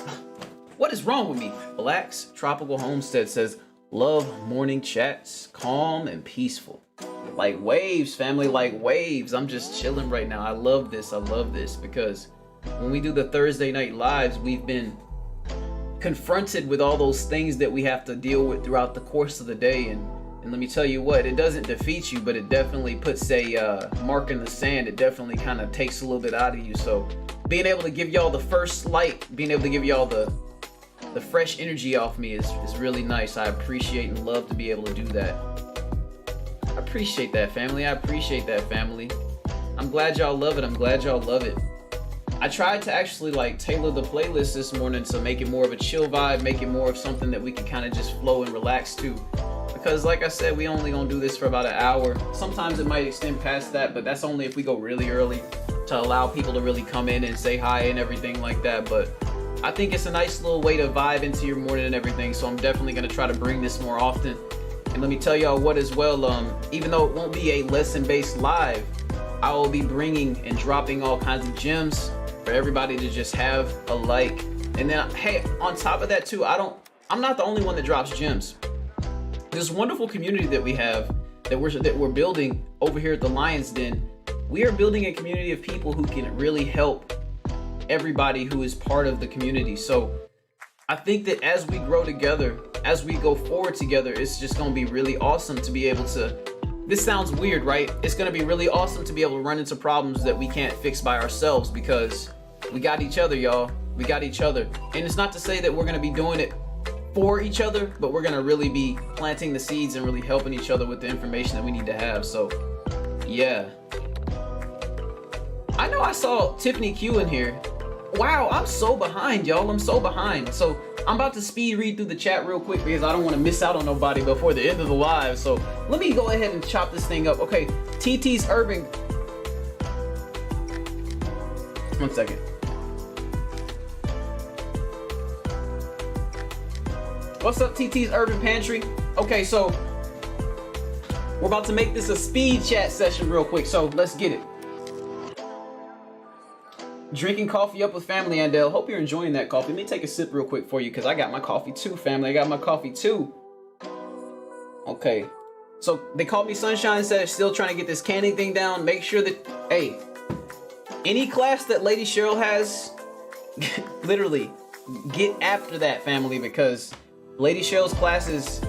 what is wrong with me? Black's Tropical Homestead says, love morning chats, calm and peaceful. Like waves, family, like waves. I'm just chilling right now. I love this because when we do the Thursday night lives, we've been confronted with all those things that we have to deal with throughout the course of the day, and let me tell you what, it doesn't defeat you, but it definitely puts a mark in the sand. It definitely kind of takes a little bit out of you. So being able to give y'all the first light, being able to give y'all the fresh energy off me is really nice. I appreciate and love to be able to do that. I appreciate that, family. I'm glad y'all love it. I tried to actually tailor the playlist this morning to make it more of a chill vibe, make it more of something that we can kind of just flow and relax to. Because like I said, we only gonna do this for about an hour. Sometimes it might extend past that, but that's only if we go really early to allow people to really come in and say hi and everything like that. But I think it's a nice little way to vibe into your morning and everything. So I'm definitely gonna try to bring this more often. And let me tell y'all what as well, even though it won't be a lesson-based live, I will be bringing and dropping all kinds of gems for everybody to just have a like. And then, hey, on top of that too, I'm not the only one that drops gems. This wonderful community that we have, that we're building over here at the Lion's Den, we are building a community of people who can really help everybody who is part of the community. So I think that as we grow together, as we go forward together, it's just going to be really awesome to be able to, this sounds weird, right? It's going to be really awesome to be able to run into problems that we can't fix by ourselves, because we got each other, y'all. We got each other. And it's not to say that we're going to be doing it for each other, but we're going to really be planting the seeds and really helping each other with the information that we need to have. So yeah. I know I saw Tiffany Q in here. Wow, I'm so behind, y'all. I'm so behind. So I'm about to speed read through the chat real quick because I don't want to miss out on nobody before the end of the live. So let me go ahead and chop this thing up. Okay, TT's Urban. 1 second. What's up, TT's Urban Pantry? Okay, so we're about to make this a speed chat session real quick. So let's get it. Drinking coffee up with family, Andel. Hope you're enjoying that coffee. Let me take a sip real quick for you because I got my coffee too, family. I got my coffee too. Okay. So they called me Sunshine, said still trying to get this canning thing down. Make sure that, hey, any class that Lady Cheryl has, literally get after that, family, because Lady Cheryl's classes,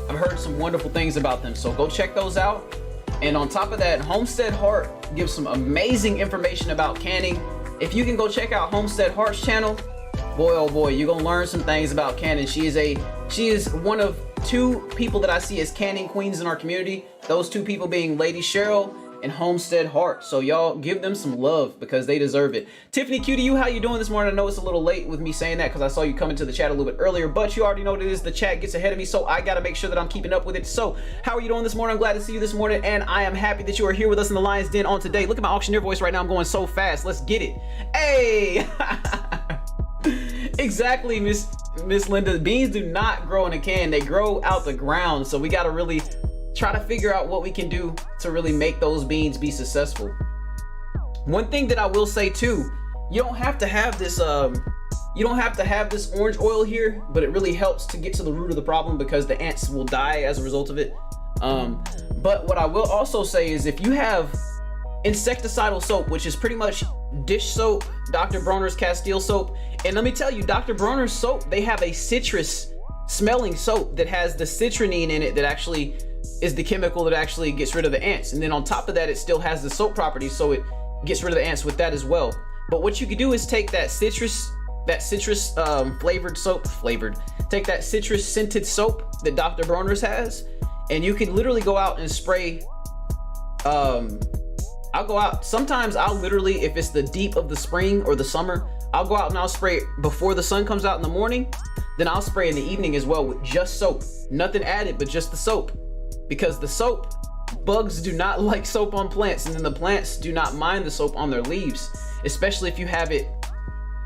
I've heard some wonderful things about them. So go check those out. And on top of that, Homestead Heart gives some amazing information about canning. If you can go check out Homestead Heart's channel, boy oh boy, you're gonna learn some things about canning. She is one of 2 people that I see as canning queens in our community. Those 2 people being Lady Cheryl and Homestead Heart. So y'all give them some love because they deserve it. Tiffany Q to you, how you doing this morning? I know it's a little late with me saying that because I saw you come into the chat a little bit earlier, but you already know what it is. The chat gets ahead of me, so I gotta make sure that I'm keeping up with it. So how are you doing this morning? I'm glad to see you this morning, and I am happy that you are here with us in the Lion's Den on today. Look at my auctioneer voice right now. I'm going so fast. Let's get it. Hey! Exactly, Miss Linda. Beans do not grow in a can. They grow out the ground. So we gotta really try to figure out what we can do to really make those beans be successful. One thing that I will say too, you don't have to have this orange oil here, but it really helps to get to the root of the problem because the ants will die as a result of it. But what I will also say is if you have Insecticidal Soap, which is pretty much dish soap, Dr. Bronner's Castile soap, and let me tell you, Dr. Bronner's soap, they have a citrus smelling soap that has the citronine in it that actually is the chemical that actually gets rid of the ants. And then on top of that, it still has the soap properties, so it gets rid of the ants with that as well. But what you could do is take that citrus flavored soap, take that citrus scented soap that Dr. Bronner's has, and you can literally go out and spray. I'll go out, sometimes I'll literally, if it's the deep of the spring or the summer, I'll go out and I'll spray it before the sun comes out in the morning. Then I'll spray in the evening as well with just soap. Nothing added, but just the soap. Because the soap, bugs do not like soap on plants, and then the plants do not mind the soap on their leaves, especially if you have it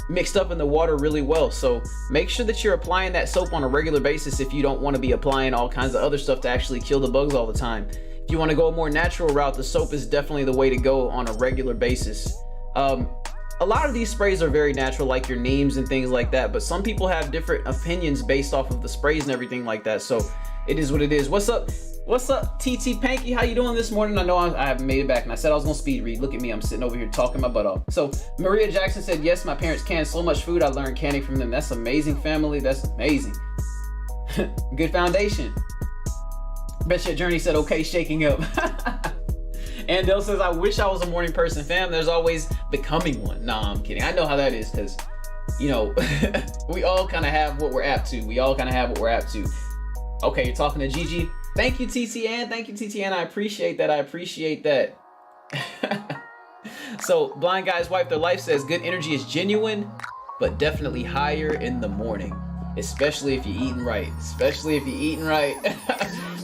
mixed up in the water really well. So make sure that you're applying that soap on a regular basis if you don't want to be applying all kinds of other stuff to actually kill the bugs all the time. If you want to go a more natural route, the soap is definitely the way to go on a regular basis. A lot of these sprays are very natural, like your neems and things like that, but some people have different opinions based off of the sprays and everything like that. So it is what it is. What's up? What's up, TT Panky? How you doing this morning? I know I haven't made it back, and I said I was gonna speed read. Look at me, I'm sitting over here talking my butt off. So Maria Jackson said, yes, my parents canned so much food. I learned canning from them. That's amazing, family. That's amazing. Good foundation. Betcha Journey said, okay, shaking up. Andel says, I wish I was a morning person, fam. There's always becoming one. Nah, I'm kidding. I know how that is, because, you know, we all kind of have what we're apt to. Okay, you're talking to Gigi. Thank you, TTN. Thank you, TTN. I appreciate that. So, Blind Guys Wipe Their Life says, good energy is genuine, but definitely higher in the morning. Especially if you're eating right.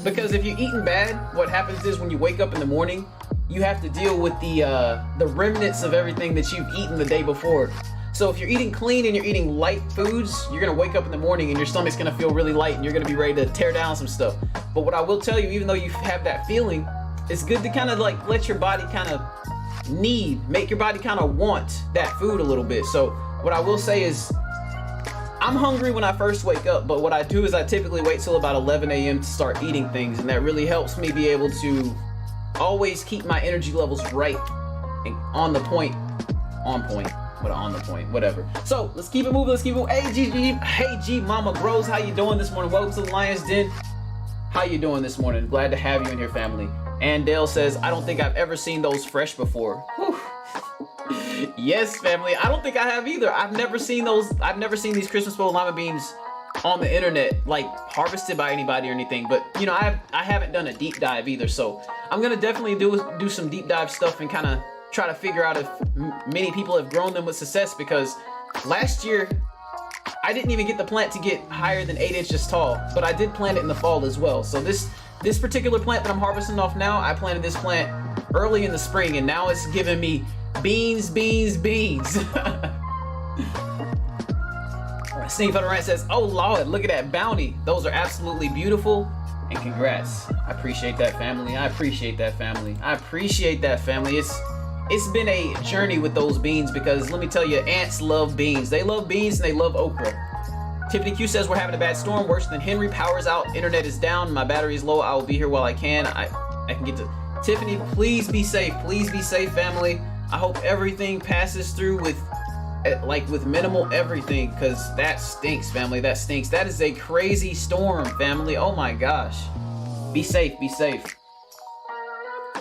Because if you're eating bad, what happens is when you wake up in the morning, you have to deal with the remnants of everything that you've eaten the day before. So if you're eating clean and you're eating light foods, you're gonna wake up in the morning and your stomach's gonna feel really light and you're gonna be ready to tear down some stuff. But what I will tell you, even though you have that feeling, it's good to kind of like let your body kind of make your body kind of want that food a little bit. So what I will say is, I'm hungry when I first wake up, but what I do is I typically wait till about 11 a.m. to start eating things, and that really helps me be able to always keep my energy levels right and on the point, whatever. So let's keep it moving. Hey G Mama Bros, how you doing this morning? Welcome to the Lion's Den. How you doing this morning? Glad to have you in here, family. And Dale says, I don't think I've ever seen those fresh before. Whew. Yes, family. I don't think I have either. I've never seen those. I've never seen these Christmas bowl lima beans on the internet, like harvested by anybody or anything. But you know, I haven't done a deep dive either. So I'm gonna definitely do some deep dive stuff and kind of try to figure out if many people have grown them with success, because last year I didn't even get the plant to get higher than 8 inches tall, but I did plant it in the fall as well. So this particular plant that I'm harvesting off now, I planted this plant early in the spring, and now it's giving me beans. Steve Rant says, oh Lord, look at that bounty. Those are absolutely beautiful, and congrats. I appreciate that, family. It's been a journey with those beans, because let me tell you, ants love beans. They love beans and they love okra. Tiffany Q says, we're having a bad storm, worse than Henry. Power's out, internet is down, my battery is low. I will be here while I can. I can get to Tiffany. Please be safe, family. I hope everything passes through with minimal everything, because that stinks, family. That stinks. That is a crazy storm, family. Oh my gosh. Be safe.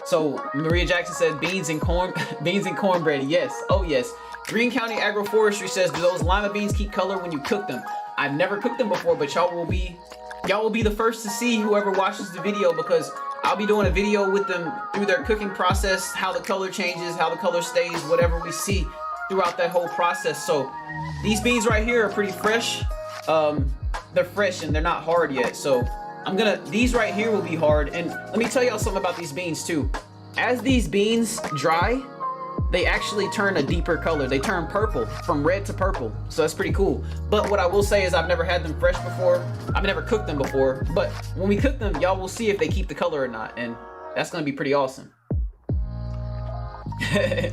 So Maria Jackson said beans and cornbread. Yes. Oh yes. Greene County Agroforestry says, do those lima beans keep color when you cook them? I've never cooked them before, but y'all will be the first to see, whoever watches the video, because I'll be doing a video with them through their cooking process, how the color changes, how the color stays, whatever we see throughout that whole process. So these beans right here are pretty fresh. They're fresh and they're not hard yet. So these right here will be hard. And let me tell y'all something about these beans too. As these beans dry, they actually turn a deeper color. They turn purple, from red to purple. So that's pretty cool. But what I will say is I've never had them fresh before. I've never cooked them before. But when we cook them, y'all will see if they keep the color or not. And that's gonna be pretty awesome.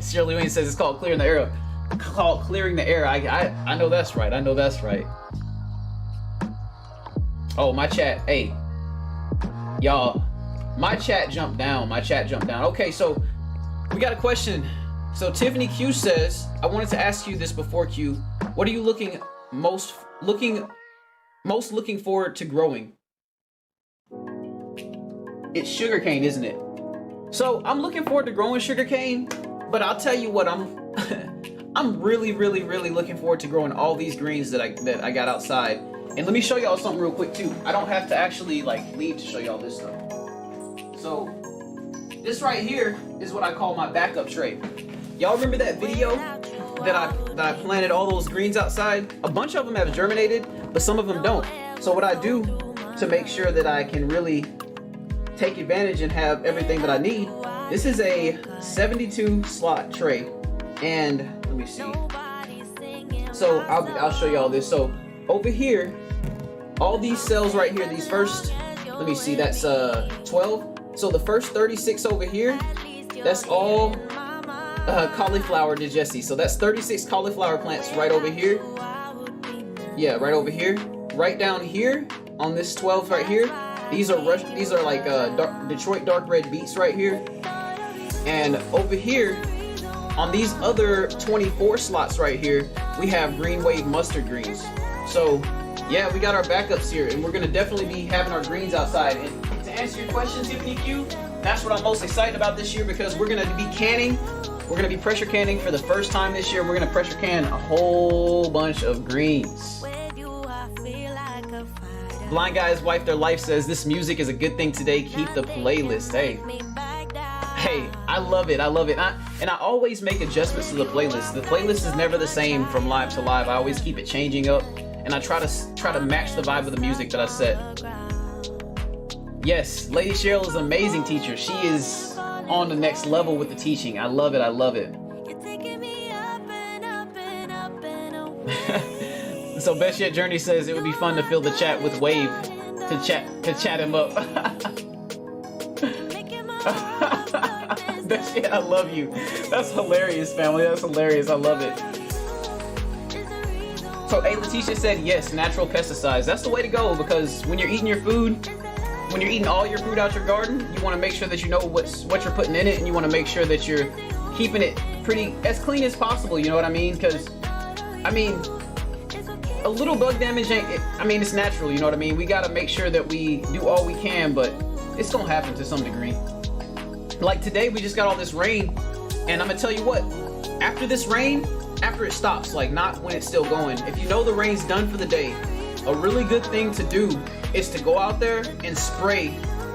Shirley Wayne says it's called clearing the air. I know that's right. Oh, my chat. Hey, y'all, my chat jumped down. Okay, so we got a question. So Tiffany Q says, I wanted to ask you this before Q. What are you most looking forward to growing? It's sugarcane, isn't it? So I'm looking forward to growing sugarcane, but I'll tell you what, I'm really looking forward to growing all these greens that I got outside. And let me show y'all something real quick too. I don't have to actually leave to show y'all this stuff. So this right here is what I call my backup tray. Y'all remember that video that I planted all those greens outside? A bunch of them have germinated, but some of them don't. So what I do to make sure that I can really take advantage and have everything that I need, this is a 72 slot tray. And let me see. So I'll show y'all this. So over here, all these cells right here, these first, let me see, that's 12. So the first 36 over here, that's all cauliflower digesti. So that's 36 cauliflower plants right over here. Yeah, right over here. Right down here on this 12 right here, these are like Detroit dark red beets right here. And over here, on these other 24 slots right here, we have green wave mustard greens. So yeah, we got our backups here, and we're gonna definitely be having our greens outside. And to answer your question, Tiffany Q, that's what I'm most excited about this year, because we're gonna be canning. We're gonna be pressure canning for the first time this year. We're gonna pressure can a whole bunch of greens. Blind Guy's Wife Their Life says, this music is a good thing today. Keep the playlist. Hey, I love it. And I always make adjustments to the playlist. The playlist is never the same from live to live. I always keep it changing up, and I try to match the vibe of the music that I set. Yes, Lady Cheryl is an amazing teacher. She is on the next level with the teaching. I love it. So Best Yet Journey says it would be fun to fill the chat with Wave to chat him up. Best Yet, I love you. That's hilarious, family. That's hilarious. I love it. So Letitia said yes, natural pesticides. That's the way to go, because when you're eating your food, when you're eating all your food out your garden, you want to make sure that you know what you're putting in it, and you want to make sure that you're keeping it pretty as clean as possible, you know what I mean? Because I mean, a little bug damage ain't, I mean, it's natural, you know what I mean? We gotta make sure that we do all we can, but it's gonna happen to some degree. Like today, we just got all this rain, and I'm gonna tell you what, after this rain, after it stops, like not when it's still going, if you know the rain's done for the day, a really good thing to do is to go out there and spray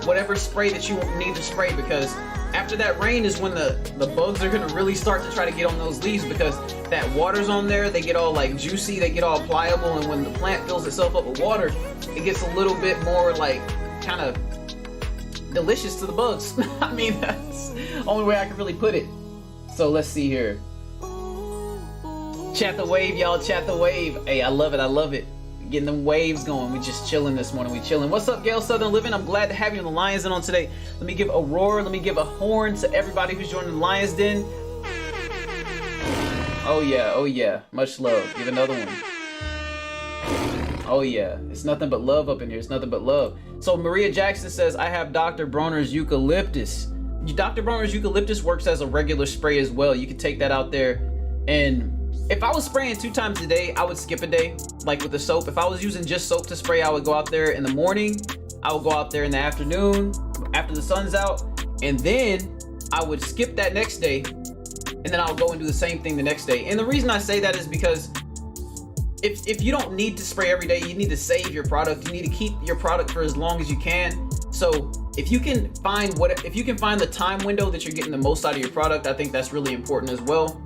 whatever spray that you need to spray, because after that rain is when the bugs are gonna really start to try to get on those leaves, because that water's on there, they get all like juicy, they get all pliable, and when the plant fills itself up with water, it gets a little bit more like kind of delicious to the bugs. I mean, that's the only way I can really put it. So let's see here. Chat the wave, y'all, chat the wave. Hey, I love it, I love it. Getting them waves going. We just chilling this morning. We chilling. What's up, Gail Southern Living? I'm glad to have you in the Lions Den on today. Let me give a roar. Let me give a horn to everybody who's joining the Lions Den. Oh yeah, oh yeah. Much love. Give another one. Oh yeah. It's nothing but love up in here. It's nothing but love. So Maria Jackson says, I have Dr. Bronner's eucalyptus. Dr. Bronner's eucalyptus works as a regular spray as well. You can take that out there, and if I was spraying 2 times a day, I would skip a day, like with the soap. If I was using just soap to spray, I would go out there in the morning, I would go out there in the afternoon, after the sun's out, and then I would skip that next day, and then I'll go and do the same thing the next day. And the reason I say that is because if you don't need to spray every day, you need to save your product. You need to keep your product for as long as you can. So if you can find the time window that you're getting the most out of your product, I think that's really important as well.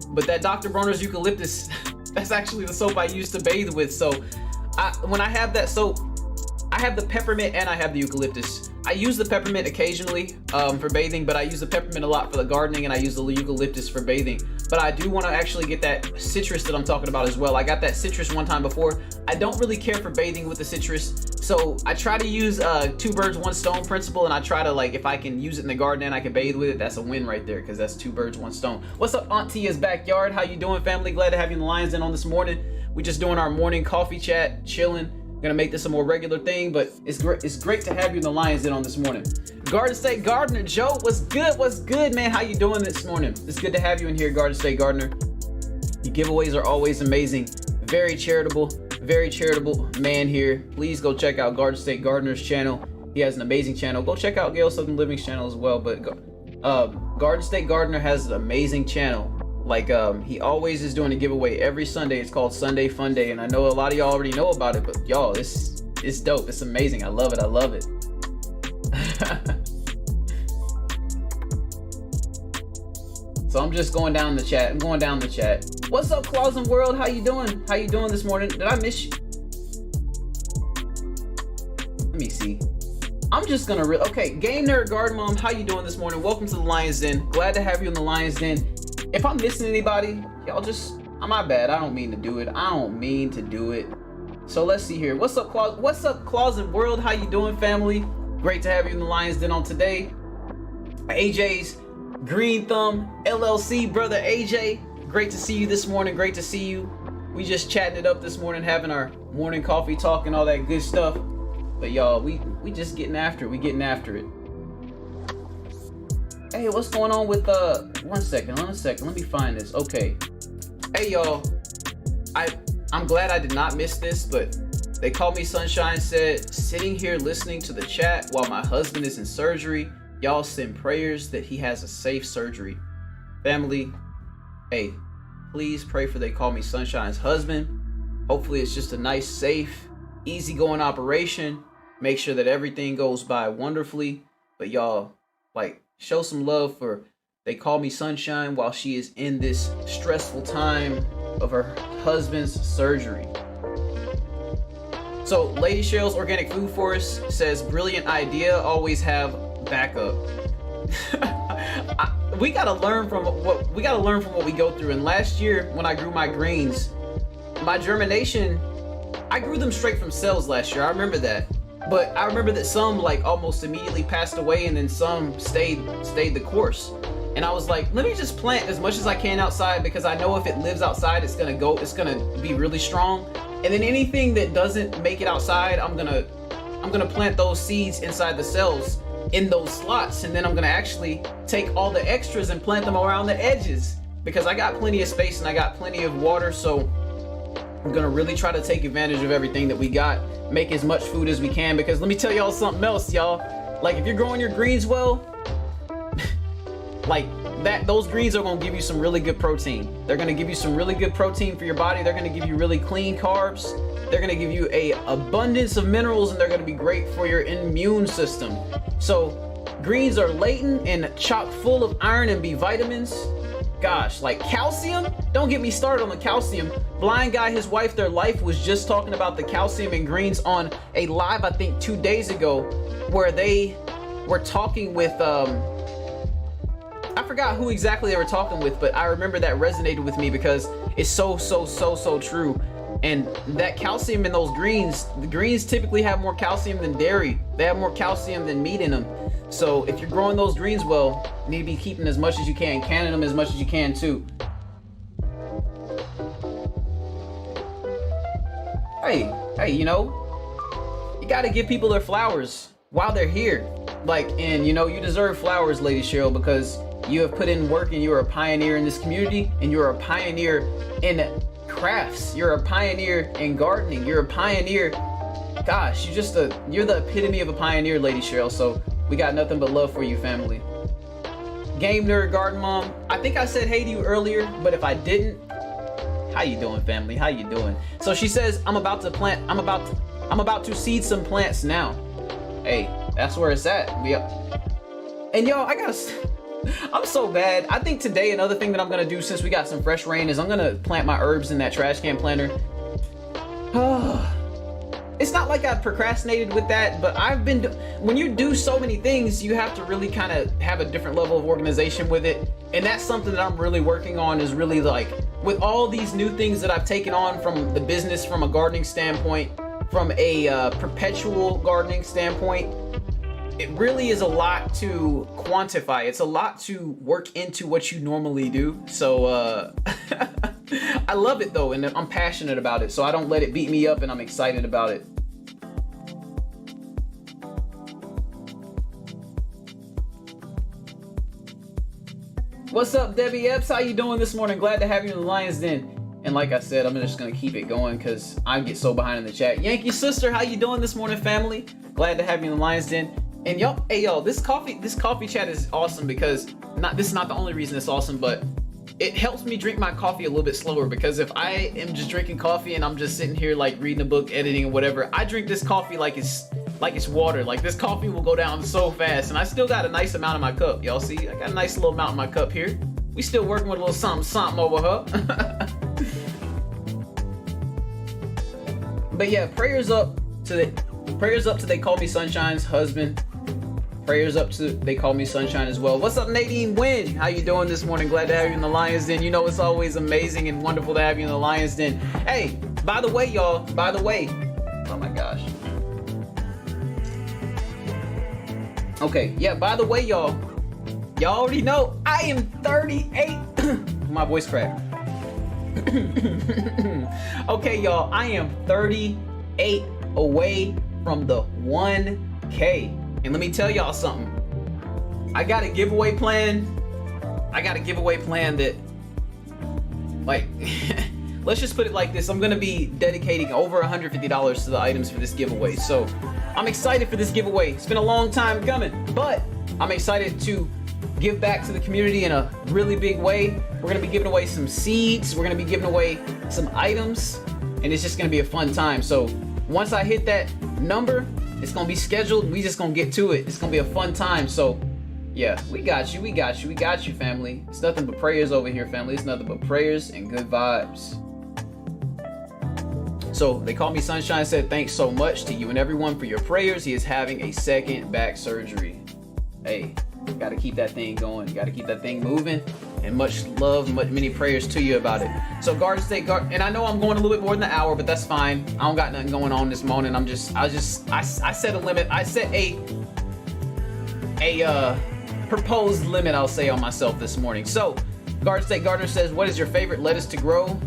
But that Dr. Bronner's eucalyptus, that's actually the soap I used to bathe with. So when I have that soap, I have the peppermint and I have the eucalyptus. I use the peppermint occasionally for bathing, but I use the peppermint a lot for the gardening, and I use the eucalyptus for bathing. But I do want to actually get that citrus that I'm talking about as well. I got that citrus one time before. I don't really care for bathing with the citrus, so I try to use 2 birds, 1 stone principle, and I try to, like, if I can use it in the garden and I can bathe with it, that's a win right there, because that's 2 birds, 1 stone. What's up, Aunt Tia's backyard? How you doing, family? Glad to have you in the Lions Den on this morning. We just doing our morning coffee chat, chilling. Gonna make this a more regular thing, but it's great to have you in the Lions Den on this morning. Garden State Gardener Joe, what's good, man? How you doing this morning? It's good to have you in here, Garden State Gardener. Your giveaways are always amazing. Very charitable man here. Please go check out Garden State Gardener's channel. He has an amazing channel. Go check out Gail Southern Living's channel as well. But Garden State Gardener has an amazing channel. Like he always is doing a giveaway every Sunday. It's called Sunday Fun Day, and I know a lot of y'all already know about it, but y'all, it's dope. It's amazing. I love it. So I'm just going down the chat. What's up, Clausen World? How you doing? How you doing this morning? Did I miss you? Let me see. I'm just gonna okay, Game Nerd Garden Mom, how you doing this morning? Welcome to the Lions Den. Glad to have you in the Lions Den. If I'm missing anybody, y'all just, my bad. I don't mean to do it. So let's see here. What's up, Clausen World? How you doing, family? Great to have you in the Lions Den on today. AJ's Green Thumb LLC, brother AJ. Great to see you this morning. Great to see you. We just chatting it up this morning, having our morning coffee talk and all that good stuff. But y'all, we just getting after it. We getting after it. Hey, what's going on with one second, let me find this. Okay. Hey y'all, I'm glad I did not miss this, but They Call Me Sunshine said, sitting here listening to the chat while my husband is in surgery. Y'all send prayers that he has a safe surgery. Family, hey, please pray for They Call Me Sunshine's husband. Hopefully it's just a nice, safe, easygoing operation. Make sure that everything goes by wonderfully. But y'all, like, show some love for They Call Me Sunshine while she is in this stressful time of her husband's surgery. So Lady Cheryl's Organic Food Forest says, brilliant idea, always have backup. We gotta learn from what we go through. And last year when I grew my greens, my germination, I grew them straight from cells last year. I remember that. But I remember that some like almost immediately passed away, and then some stayed the course. And I was like, let me just plant as much as I can outside, because I know if it lives outside, it's gonna be really strong. And then anything that doesn't make it outside, I'm gonna plant those seeds inside the cells. in those slots, and then I'm gonna actually take all the extras and plant them around the edges because I got plenty of space and I got plenty of water. So I'm gonna really try to take advantage of everything that we got, make as much food as we can, because let me tell y'all something else, y'all. Like, if you're growing your greens well, like that, those greens are gonna give you some really good protein. They're gonna give you some really good protein for your body. They're gonna give you really clean carbs. They're gonna give you a abundance of minerals, and they're gonna be great for your immune system. So greens are latent and chock full of iron and B vitamins. Gosh, like calcium, don't get me started on the calcium. Blind Guy, his wife, their life was just talking about the calcium in greens on a live, I think 2 days ago, where they were talking with, I forgot who exactly they were talking with, but I remember that resonated with me because it's so true. And that calcium in those greens, the greens typically have more calcium than dairy. They have more calcium than meat in them. So if you're growing those greens well, you need to be keeping as much as you can, canning them as much as you can too. Hey, you know, you gotta give people their flowers while they're here. Like, and you know, you deserve flowers, Lady Cheryl, because you have put in work and you're a pioneer in this community, and you're a pioneer in crafts. You're a pioneer in gardening. You're a pioneer. Gosh, you're the epitome of a pioneer, Lady Cheryl. So we got nothing but love for you, family. Game Nerd Garden Mom, I think I said hey to you earlier, but if I didn't, how you doing, family? How you doing? So she says, I'm about to seed some plants now. Hey, that's where it's at. And y'all, I'm so bad. I think today another thing that I'm gonna do, since we got some fresh rain, is I'm gonna plant my herbs in that trash can planter. It's not like I've procrastinated with that, but when you do so many things, you have to really kind of have a different level of organization with it. And that's something that I'm really working on, is really like, with all these new things that I've taken on from the business, from a gardening standpoint, from a perpetual gardening standpoint, it really is a lot to quantify. It's a lot to work into what you normally do. So I love it though, and I'm passionate about it, so I don't let it beat me up, and I'm excited about it. What's up, Debbie Epps? How you doing this morning? Glad to have you in the Lion's Den. And like I said, I'm just gonna keep it going because I get so behind in the chat. Yankee Sister, how you doing this morning, family? Glad to have you in the Lion's Den. And yo, this coffee chat is awesome because this is not the only reason it's awesome, but it helps me drink my coffee a little bit slower, because if I am just drinking coffee and I'm just sitting here like reading a book, editing, or whatever, I drink this coffee like it's water. Like, this coffee will go down so fast, and I still got a nice amount in my cup. Y'all see, I got a nice little amount in my cup here. We still working with a little something over her. But yeah, prayers up to They Call Me Sunshine's husband. Prayers up to They Call Me Sunshine as well. What's up, Nadine Wynn? How you doing this morning? Glad to have you in the Lion's Den. You know it's always amazing and wonderful to have you in the Lion's Den. Hey, by the way, y'all, oh my gosh. Okay, yeah, by the way, y'all already know I am 38. My voice cracked. Okay, y'all, I am 38 away from the 1K. And let me tell y'all something. I got a giveaway plan. That, like, let's just put it like this. I'm gonna be dedicating over $150 to the items for this giveaway. So I'm excited for this giveaway. It's been a long time coming, but I'm excited to give back to the community in a really big way. We're gonna be giving away some seeds. We're gonna be giving away some items, and it's just gonna be a fun time. So once I hit that number, it's gonna be scheduled. We just gonna get to it. It's gonna be a fun time. So yeah, we got you, family. It's nothing but prayers over here, family. It's nothing but prayers and good vibes. So They Call Me Sunshine said, thanks so much to you and everyone for your prayers. He is having a second back surgery. Hey, gotta keep that thing going. You gotta keep that thing moving. And much love, many prayers to you about it. So Garden State, and I know I'm going a little bit more than an hour, but that's fine. I don't got nothing going on this morning. I set a limit. I set a proposed limit, I'll say, on myself this morning. So Garden State Gardener says, what is your favorite lettuce to grow?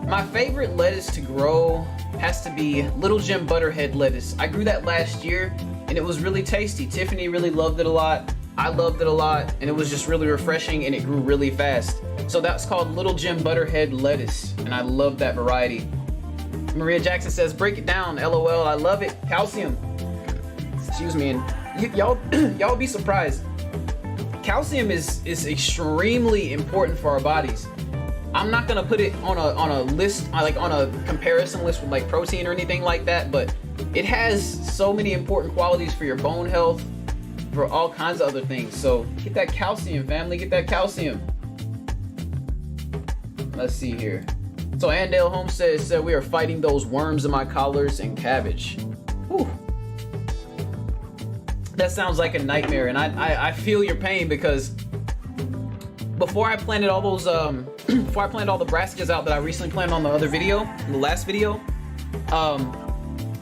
My favorite lettuce to grow has to be Little Jim Butterhead lettuce. I grew that last year, and it was really tasty. Tiffany really loved it a lot. I loved it a lot, and it was just really refreshing, and it grew really fast. So that's called Little Jim Butterhead lettuce, and I love that variety. Maria Jackson says, break it down, LOL. I love it. Calcium. Excuse me, and y'all be surprised. Calcium is extremely important for our bodies. I'm not gonna put it on a list, like on a comparison list with like protein or anything like that, but it has so many important qualities for your bone health, for all kinds of other things. So get that calcium, family, get that calcium. Let's see here. So Andale Holmes says we are fighting those worms in my collards and cabbage. Whew. That sounds like a nightmare, and I feel your pain, because before I planted all those before I planted all the brassicas out that I recently planted on the other video, the last video,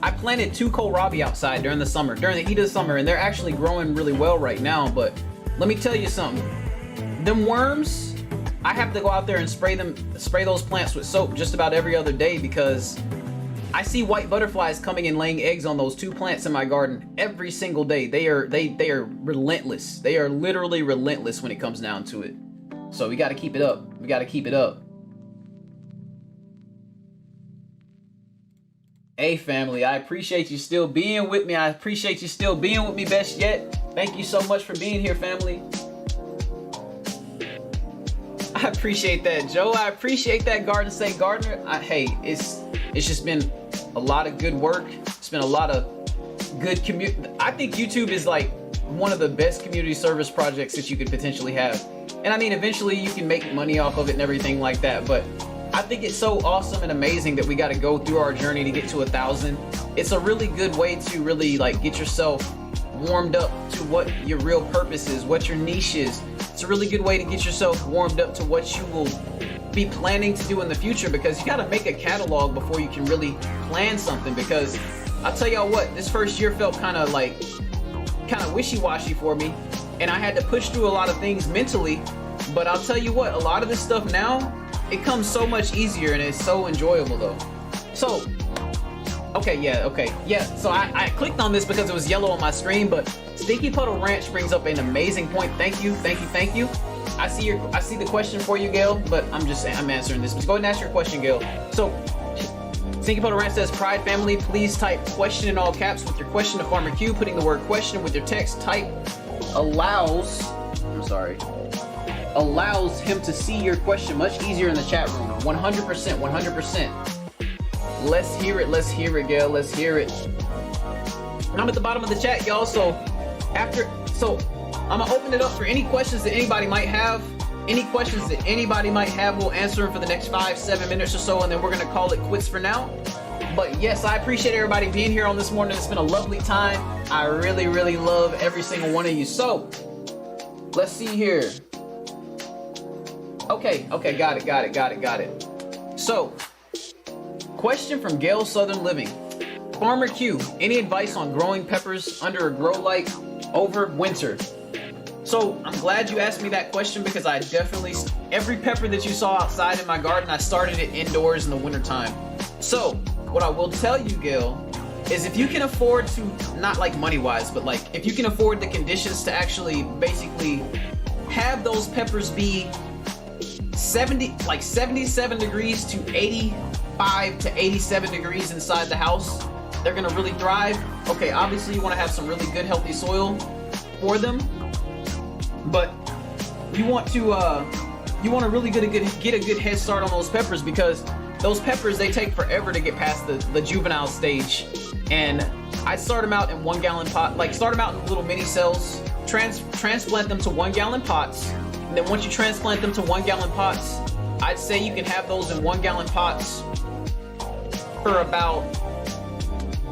I planted 2 kohlrabi outside during the summer, during the heat of the summer, and they're actually growing really well right now. But let me tell you something, them worms, I have to go out there and spray those plants with soap just about every other day, because I see white butterflies coming and laying eggs on those 2 plants in my garden every single day. They are relentless. They are literally relentless when it comes down to it. So we got to keep it up. We got to keep it up. Hey family, I appreciate you still being with me. I appreciate you still being with me, best yet. Thank you so much for being here, family. I appreciate that, Joe. I appreciate that, Garden State Gardener. Hey, it's just been a lot of good work. It's been a lot of good I think YouTube is like one of the best community service projects that you could potentially have. And I mean, eventually you can make money off of it and everything like that, but I think it's so awesome and amazing that we got to go through our journey to get to 1,000. It's a really good way to really like get yourself warmed up to what your real purpose is, what your niche is. It's a really good way to get yourself warmed up to what you will be planning to do in the future, because you got to make a catalog before you can really plan something. Because I'll tell y'all what, this first year felt kind of wishy-washy for me, and I had to push through a lot of things mentally. But I'll tell you what, a lot of this stuff now, it comes so much easier, and it's so enjoyable though. So yeah, so I clicked on this because it was yellow on my screen, but Stinky Puddle Ranch brings up an amazing point. Thank you. I see the question for you, Gail, but I'm answering this. But go ahead and ask your question, Gail. So Stinky Puddle Ranch says, Pride family, please type question in all caps with your question to FarmerQ. Putting the word question with your text type allows him to see your question much easier in the chat room. 100%. Let's hear it, Gail. Let's hear it. I'm at the bottom of the chat, y'all. So I'm gonna open it up for any questions that anybody might have. We'll answer them for the next 5-7 minutes or so, and then we're gonna call it quits for now. But yes, I appreciate everybody being here on this morning. It's been a lovely time. I really, really love every single one of you. So let's see here. Okay, got it. So, question from Gail Southern Living. FarmerQ, any advice on growing peppers under a grow light over winter? So, I'm glad you asked me that question, because I definitely, every pepper that you saw outside in my garden, I started it indoors in the wintertime. So, what I will tell you, Gail, is if you can afford to, not like money-wise, but like if you can afford the conditions to actually basically have those peppers be 77 degrees to 85 to 87 degrees inside the house, they're gonna really thrive. Okay, obviously you want to have some really good healthy soil for them, but you want to really get a good head start on those peppers, because those peppers, they take forever to get past the juvenile stage. And I start them out in 1 gallon pot, like start them out in little mini cells, transplant them to 1 gallon pots. And then once you transplant them to 1 gallon pots, I'd say you can have those in 1 gallon pots for about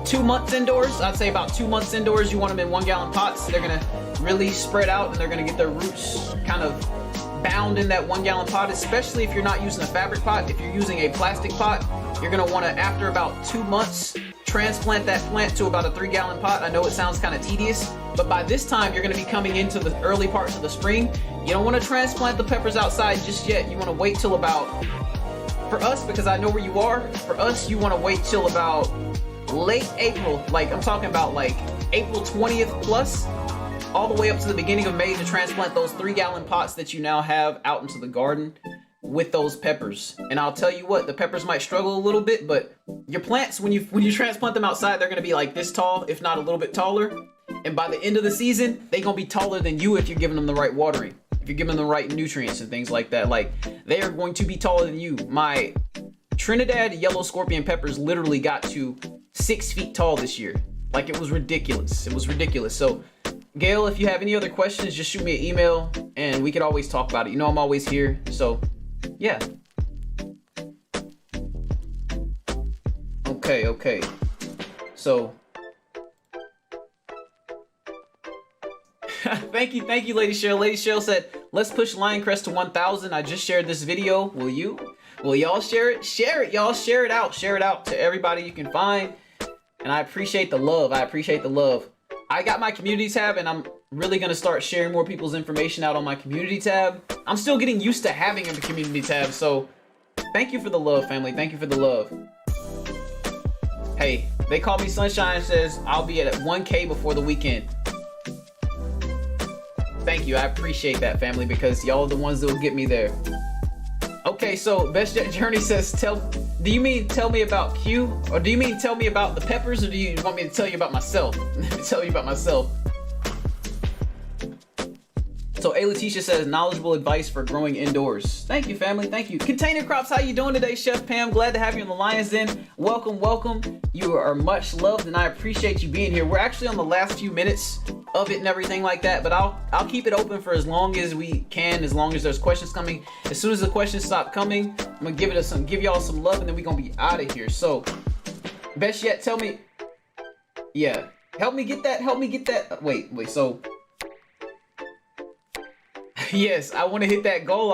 2 months indoors. I'd say about 2 months indoors, you want them in 1 gallon pots. They're gonna really spread out, and they're gonna get their roots kind of bound in that 1 gallon pot, especially if you're not using a fabric pot. If you're using a plastic pot, you're gonna wanna, after about 2 months, transplant that plant to about a 3 gallon pot. I know it sounds kind of tedious, but by this time you're gonna be coming into the early parts of the spring. You don't wanna transplant the peppers outside just yet. You wanna wait till about, for us, because I know where you are, for us, you wanna wait till about late April, like I'm talking about like April 20th plus, all the way up to the beginning of May to transplant those 3-gallon pots that you now have out into the garden with those peppers. And I'll tell you what, the peppers might struggle a little bit, but your plants, when you transplant them outside, they're gonna be like this tall, if not a little bit taller. And by the end of the season, they're gonna be taller than you if you're giving them the right watering, if you're giving them the right nutrients and things like that. Like, they are going to be taller than you. My Trinidad yellow scorpion peppers literally got to 6 feet tall this year. Like, it was ridiculous. It was ridiculous. So, Gail, if you have any other questions, just shoot me an email and we could always talk about it. You know, I'm always here. So, yeah. Okay. So, thank you, Lady Cheryl. Lady Cheryl said, let's push Lioncrest to 1,000. I just shared this video. Will you? Will y'all share it? Share it, y'all. Share it out. Share it out to everybody you can find. And I appreciate the love. I got my community tab, and I'm really going to start sharing more people's information out on my community tab. I'm still getting used to having a community tab, so thank you for the love, family. Thank you for the love. Hey, they call me Sunshine, says I'll be at 1K before the weekend. Thank you. I appreciate that, family, because y'all are the ones that will get me there. Okay, so Best Jet Journey says, do you mean tell me about Q? Or do you mean tell me about the peppers? Or do you want me to tell you about myself? Tell you about myself. So A. Letitia says, knowledgeable advice for growing indoors. Thank you, family. Thank you. Container Crops, how you doing today, Chef Pam? Glad to have you in the Lion's Den. Welcome. You are much loved, and I appreciate you being here. We're actually on the last few minutes of it and everything like that, but I'll keep it open for as long as we can, as long as there's questions coming. As soon as the questions stop coming, I'm gonna give y'all some love, and then we're gonna be out of here. So, best yet, tell me, yeah, help me get that. Wait, so. Yes, I want to hit that goal.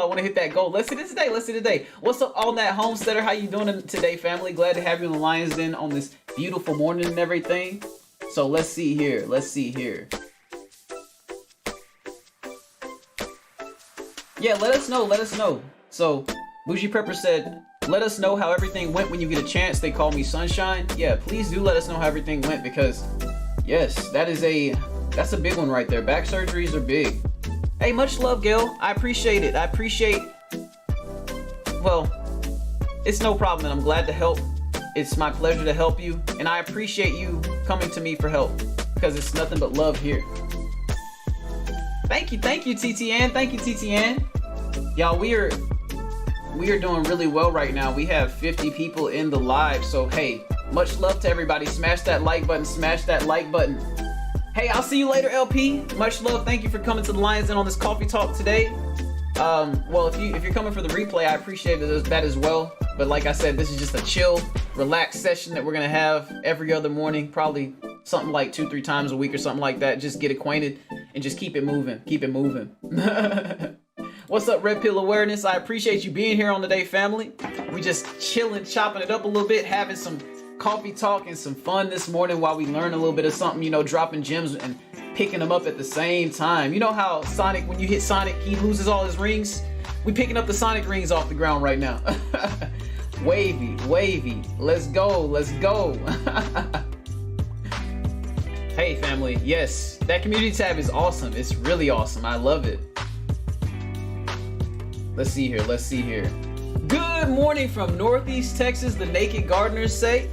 Let's hit it today. What's up, All That Homesteader? How you doing today, family? Glad to have you in the Lion's Den on this beautiful morning and everything. So let's see here. Yeah, let us know. So Bougie Prepper said, let us know how everything went when you get a chance. They call me Sunshine. Yeah, please do let us know how everything went, because yes, that's a big one right there. Back surgeries are big. Hey, much love, Gail. I appreciate it. Well, it's no problem, and I'm glad to help. It's my pleasure to help you, and I appreciate you coming to me for help, because it's nothing but love here. Thank you, TTN. Thank you, TTN. Y'all, we are doing really well right now. We have 50 people in the live, so hey, much love to everybody. Smash that like button. Hey, I'll see you later, LP. Much love. Thank you for coming to the Lion's Den on this coffee talk today. Well, if you're coming for the replay, I appreciate that as well. But like I said, this is just a chill, relaxed session that we're gonna have every other morning, probably something like 2-3 times a week or something like that. Just get acquainted and just keep it moving. What's up, Red Pill Awareness? I appreciate you being here on the day, family. We just chilling, chopping it up a little bit, having some coffee talk and some fun this morning while we learn a little bit of something, you know, dropping gems and picking them up at the same time. You know how Sonic, when you hit Sonic, he loses all his rings? We picking up the Sonic rings off the ground right now. Wavy. Let's go. Hey, family. Yes, that community tab is awesome. It's really awesome. I love it. Let's see here. Good morning from Northeast Texas, the Naked Gardeners say.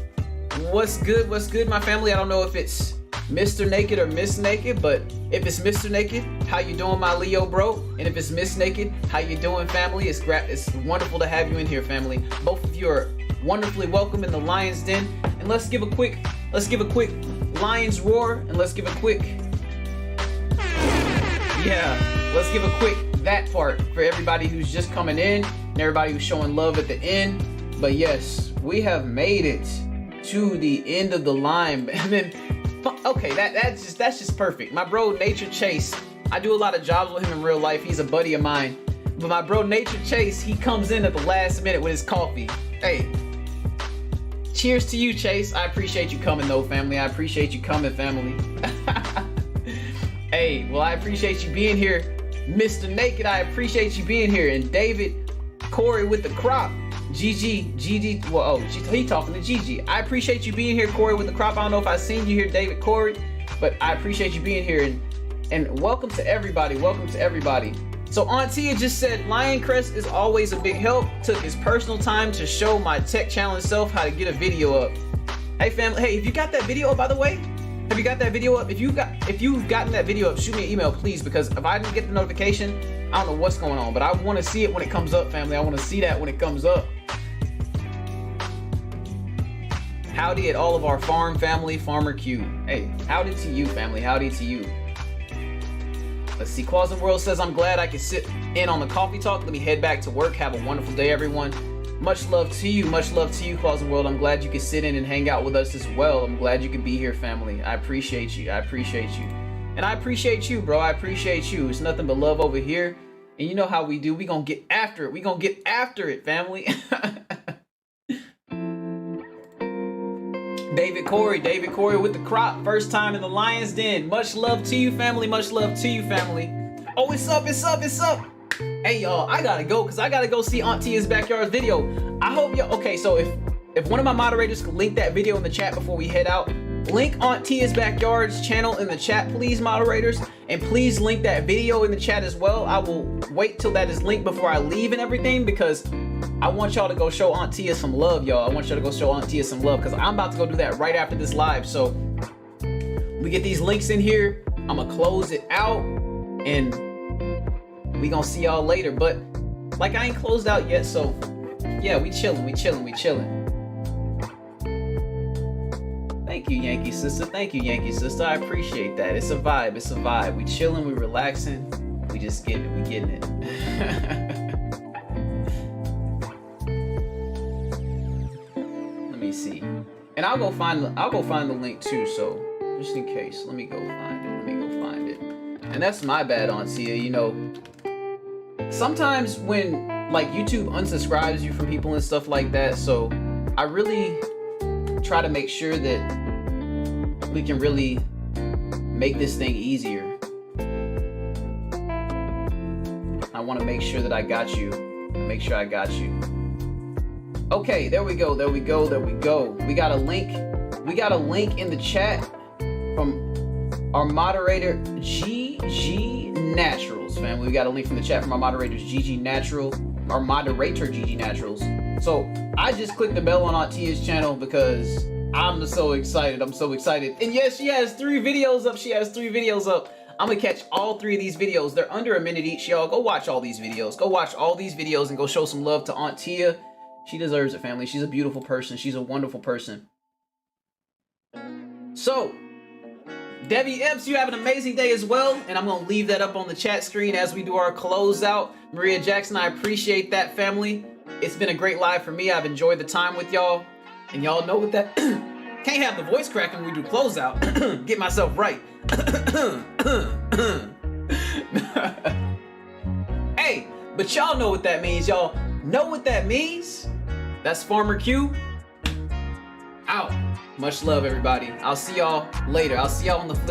What's good, my family? I don't know if it's Mr. Naked or Miss Naked, but if it's Mr. Naked, how you doing, my Leo bro? And if it's Miss Naked, how you doing, family? It's wonderful to have you in here, family. Both of you are wonderfully welcome in the Lion's Den. And let's give a quick Lion's roar, and let's give a quick that part for everybody who's just coming in and everybody who's showing love at the end. But yes, we have made it to the end of the line. And then, okay, that's just perfect. My bro Nature Chase, I do a lot of jobs with him in real life. He's a buddy of mine. But my bro Nature Chase, he comes in at the last minute with his coffee. Hey, cheers to you, Chase. I appreciate you coming though, family. Family. Hey, well, I appreciate you being here. Mr. Naked, I appreciate you being here. And David Corey with the crop. Gigi, well, he talking to Gigi. I appreciate you being here, Corey, with the crop. I don't know if I've seen you here, David, Corey, but I appreciate you being here, and welcome to everybody. Welcome to everybody. So Auntia just said, Lion Crest is always a big help. Took his personal time to show my tech challenge self how to get a video up. Hey family, hey, if you got that video up, by the way, have you got that video up? If you've gotten that video up, shoot me an email, please, because if I didn't get the notification, I don't know what's going on, but I want to see it when it comes up, family. I want to see that when it comes up. Howdy at all of our farm family, FarmerQ. Hey, howdy to you, family. Howdy to you. Let's see. Quasin World says, I'm glad I can sit in on the coffee talk. Let me head back to work. Have a wonderful day, everyone. Much love to you. Much love to you, Quasin World. I'm glad you can sit in and hang out with us as well. I'm glad you can be here, family. I appreciate you. I appreciate you. And I appreciate you, bro. I appreciate you. It's nothing but love over here. And you know how we do. We gonna get after it. We gonna get after it, family. David Corey with the crop. First time in the Lion's Den. Much love to you, family. Much love to you, family. Oh, it's up. Hey, y'all, I gotta go because I gotta go see Auntia's Backyard's video. I hope y'all, okay, so if one of my moderators could link that video in the chat before we head out, link Auntia's Backyard's channel in the chat, please, moderators. And please link that video in the chat as well. I will wait till that is linked before I leave and everything because I want y'all to go show Auntia some love, y'all. I want y'all to go show Auntia some love because I'm about to go do that right after this live. So we get these links in here. I'm gonna close it out and we gonna see y'all later. But like I ain't closed out yet, so yeah, we chilling. Thank you, Yankee sister. Thank you, Yankee sister. I appreciate that. It's a vibe. We chilling. We relaxing. We just getting it. We getting it. Let me see. And I'll go find the link too. So just in case, let me go find it. And that's my bad, Auntia. You know, sometimes when like YouTube unsubscribes you from people and stuff like that, so I really try to make sure that we can really make this thing easier. I want to make sure that I got you. Make sure I got you. Okay, there we go. We got a link. We got a link in the chat from our moderator GG Naturals, family. We got a link from the chat from our moderators GG Natural, our moderator GG Naturals. So I just clicked the bell on Auntia's channel because I'm so excited. And yes, she has 3 videos up. I'm gonna catch all 3 of these videos. They're under a minute each, y'all. Go watch all these videos. And go show some love to Auntia. She deserves it, family. She's a beautiful person. She's a wonderful person. So, Debbie Epps, you have an amazing day as well. And I'm gonna leave that up on the chat screen as we do our closeout. Maria Jackson, I appreciate that, family. It's been a great live for me. I've enjoyed the time with y'all. And y'all know what that... Can't have the voice cracking when we do closeout. Get myself right. Hey, but y'all know what that means. Y'all know what that means. That's FarmerQ. Out. Much love, everybody. I'll see y'all later. I'll see y'all on the flip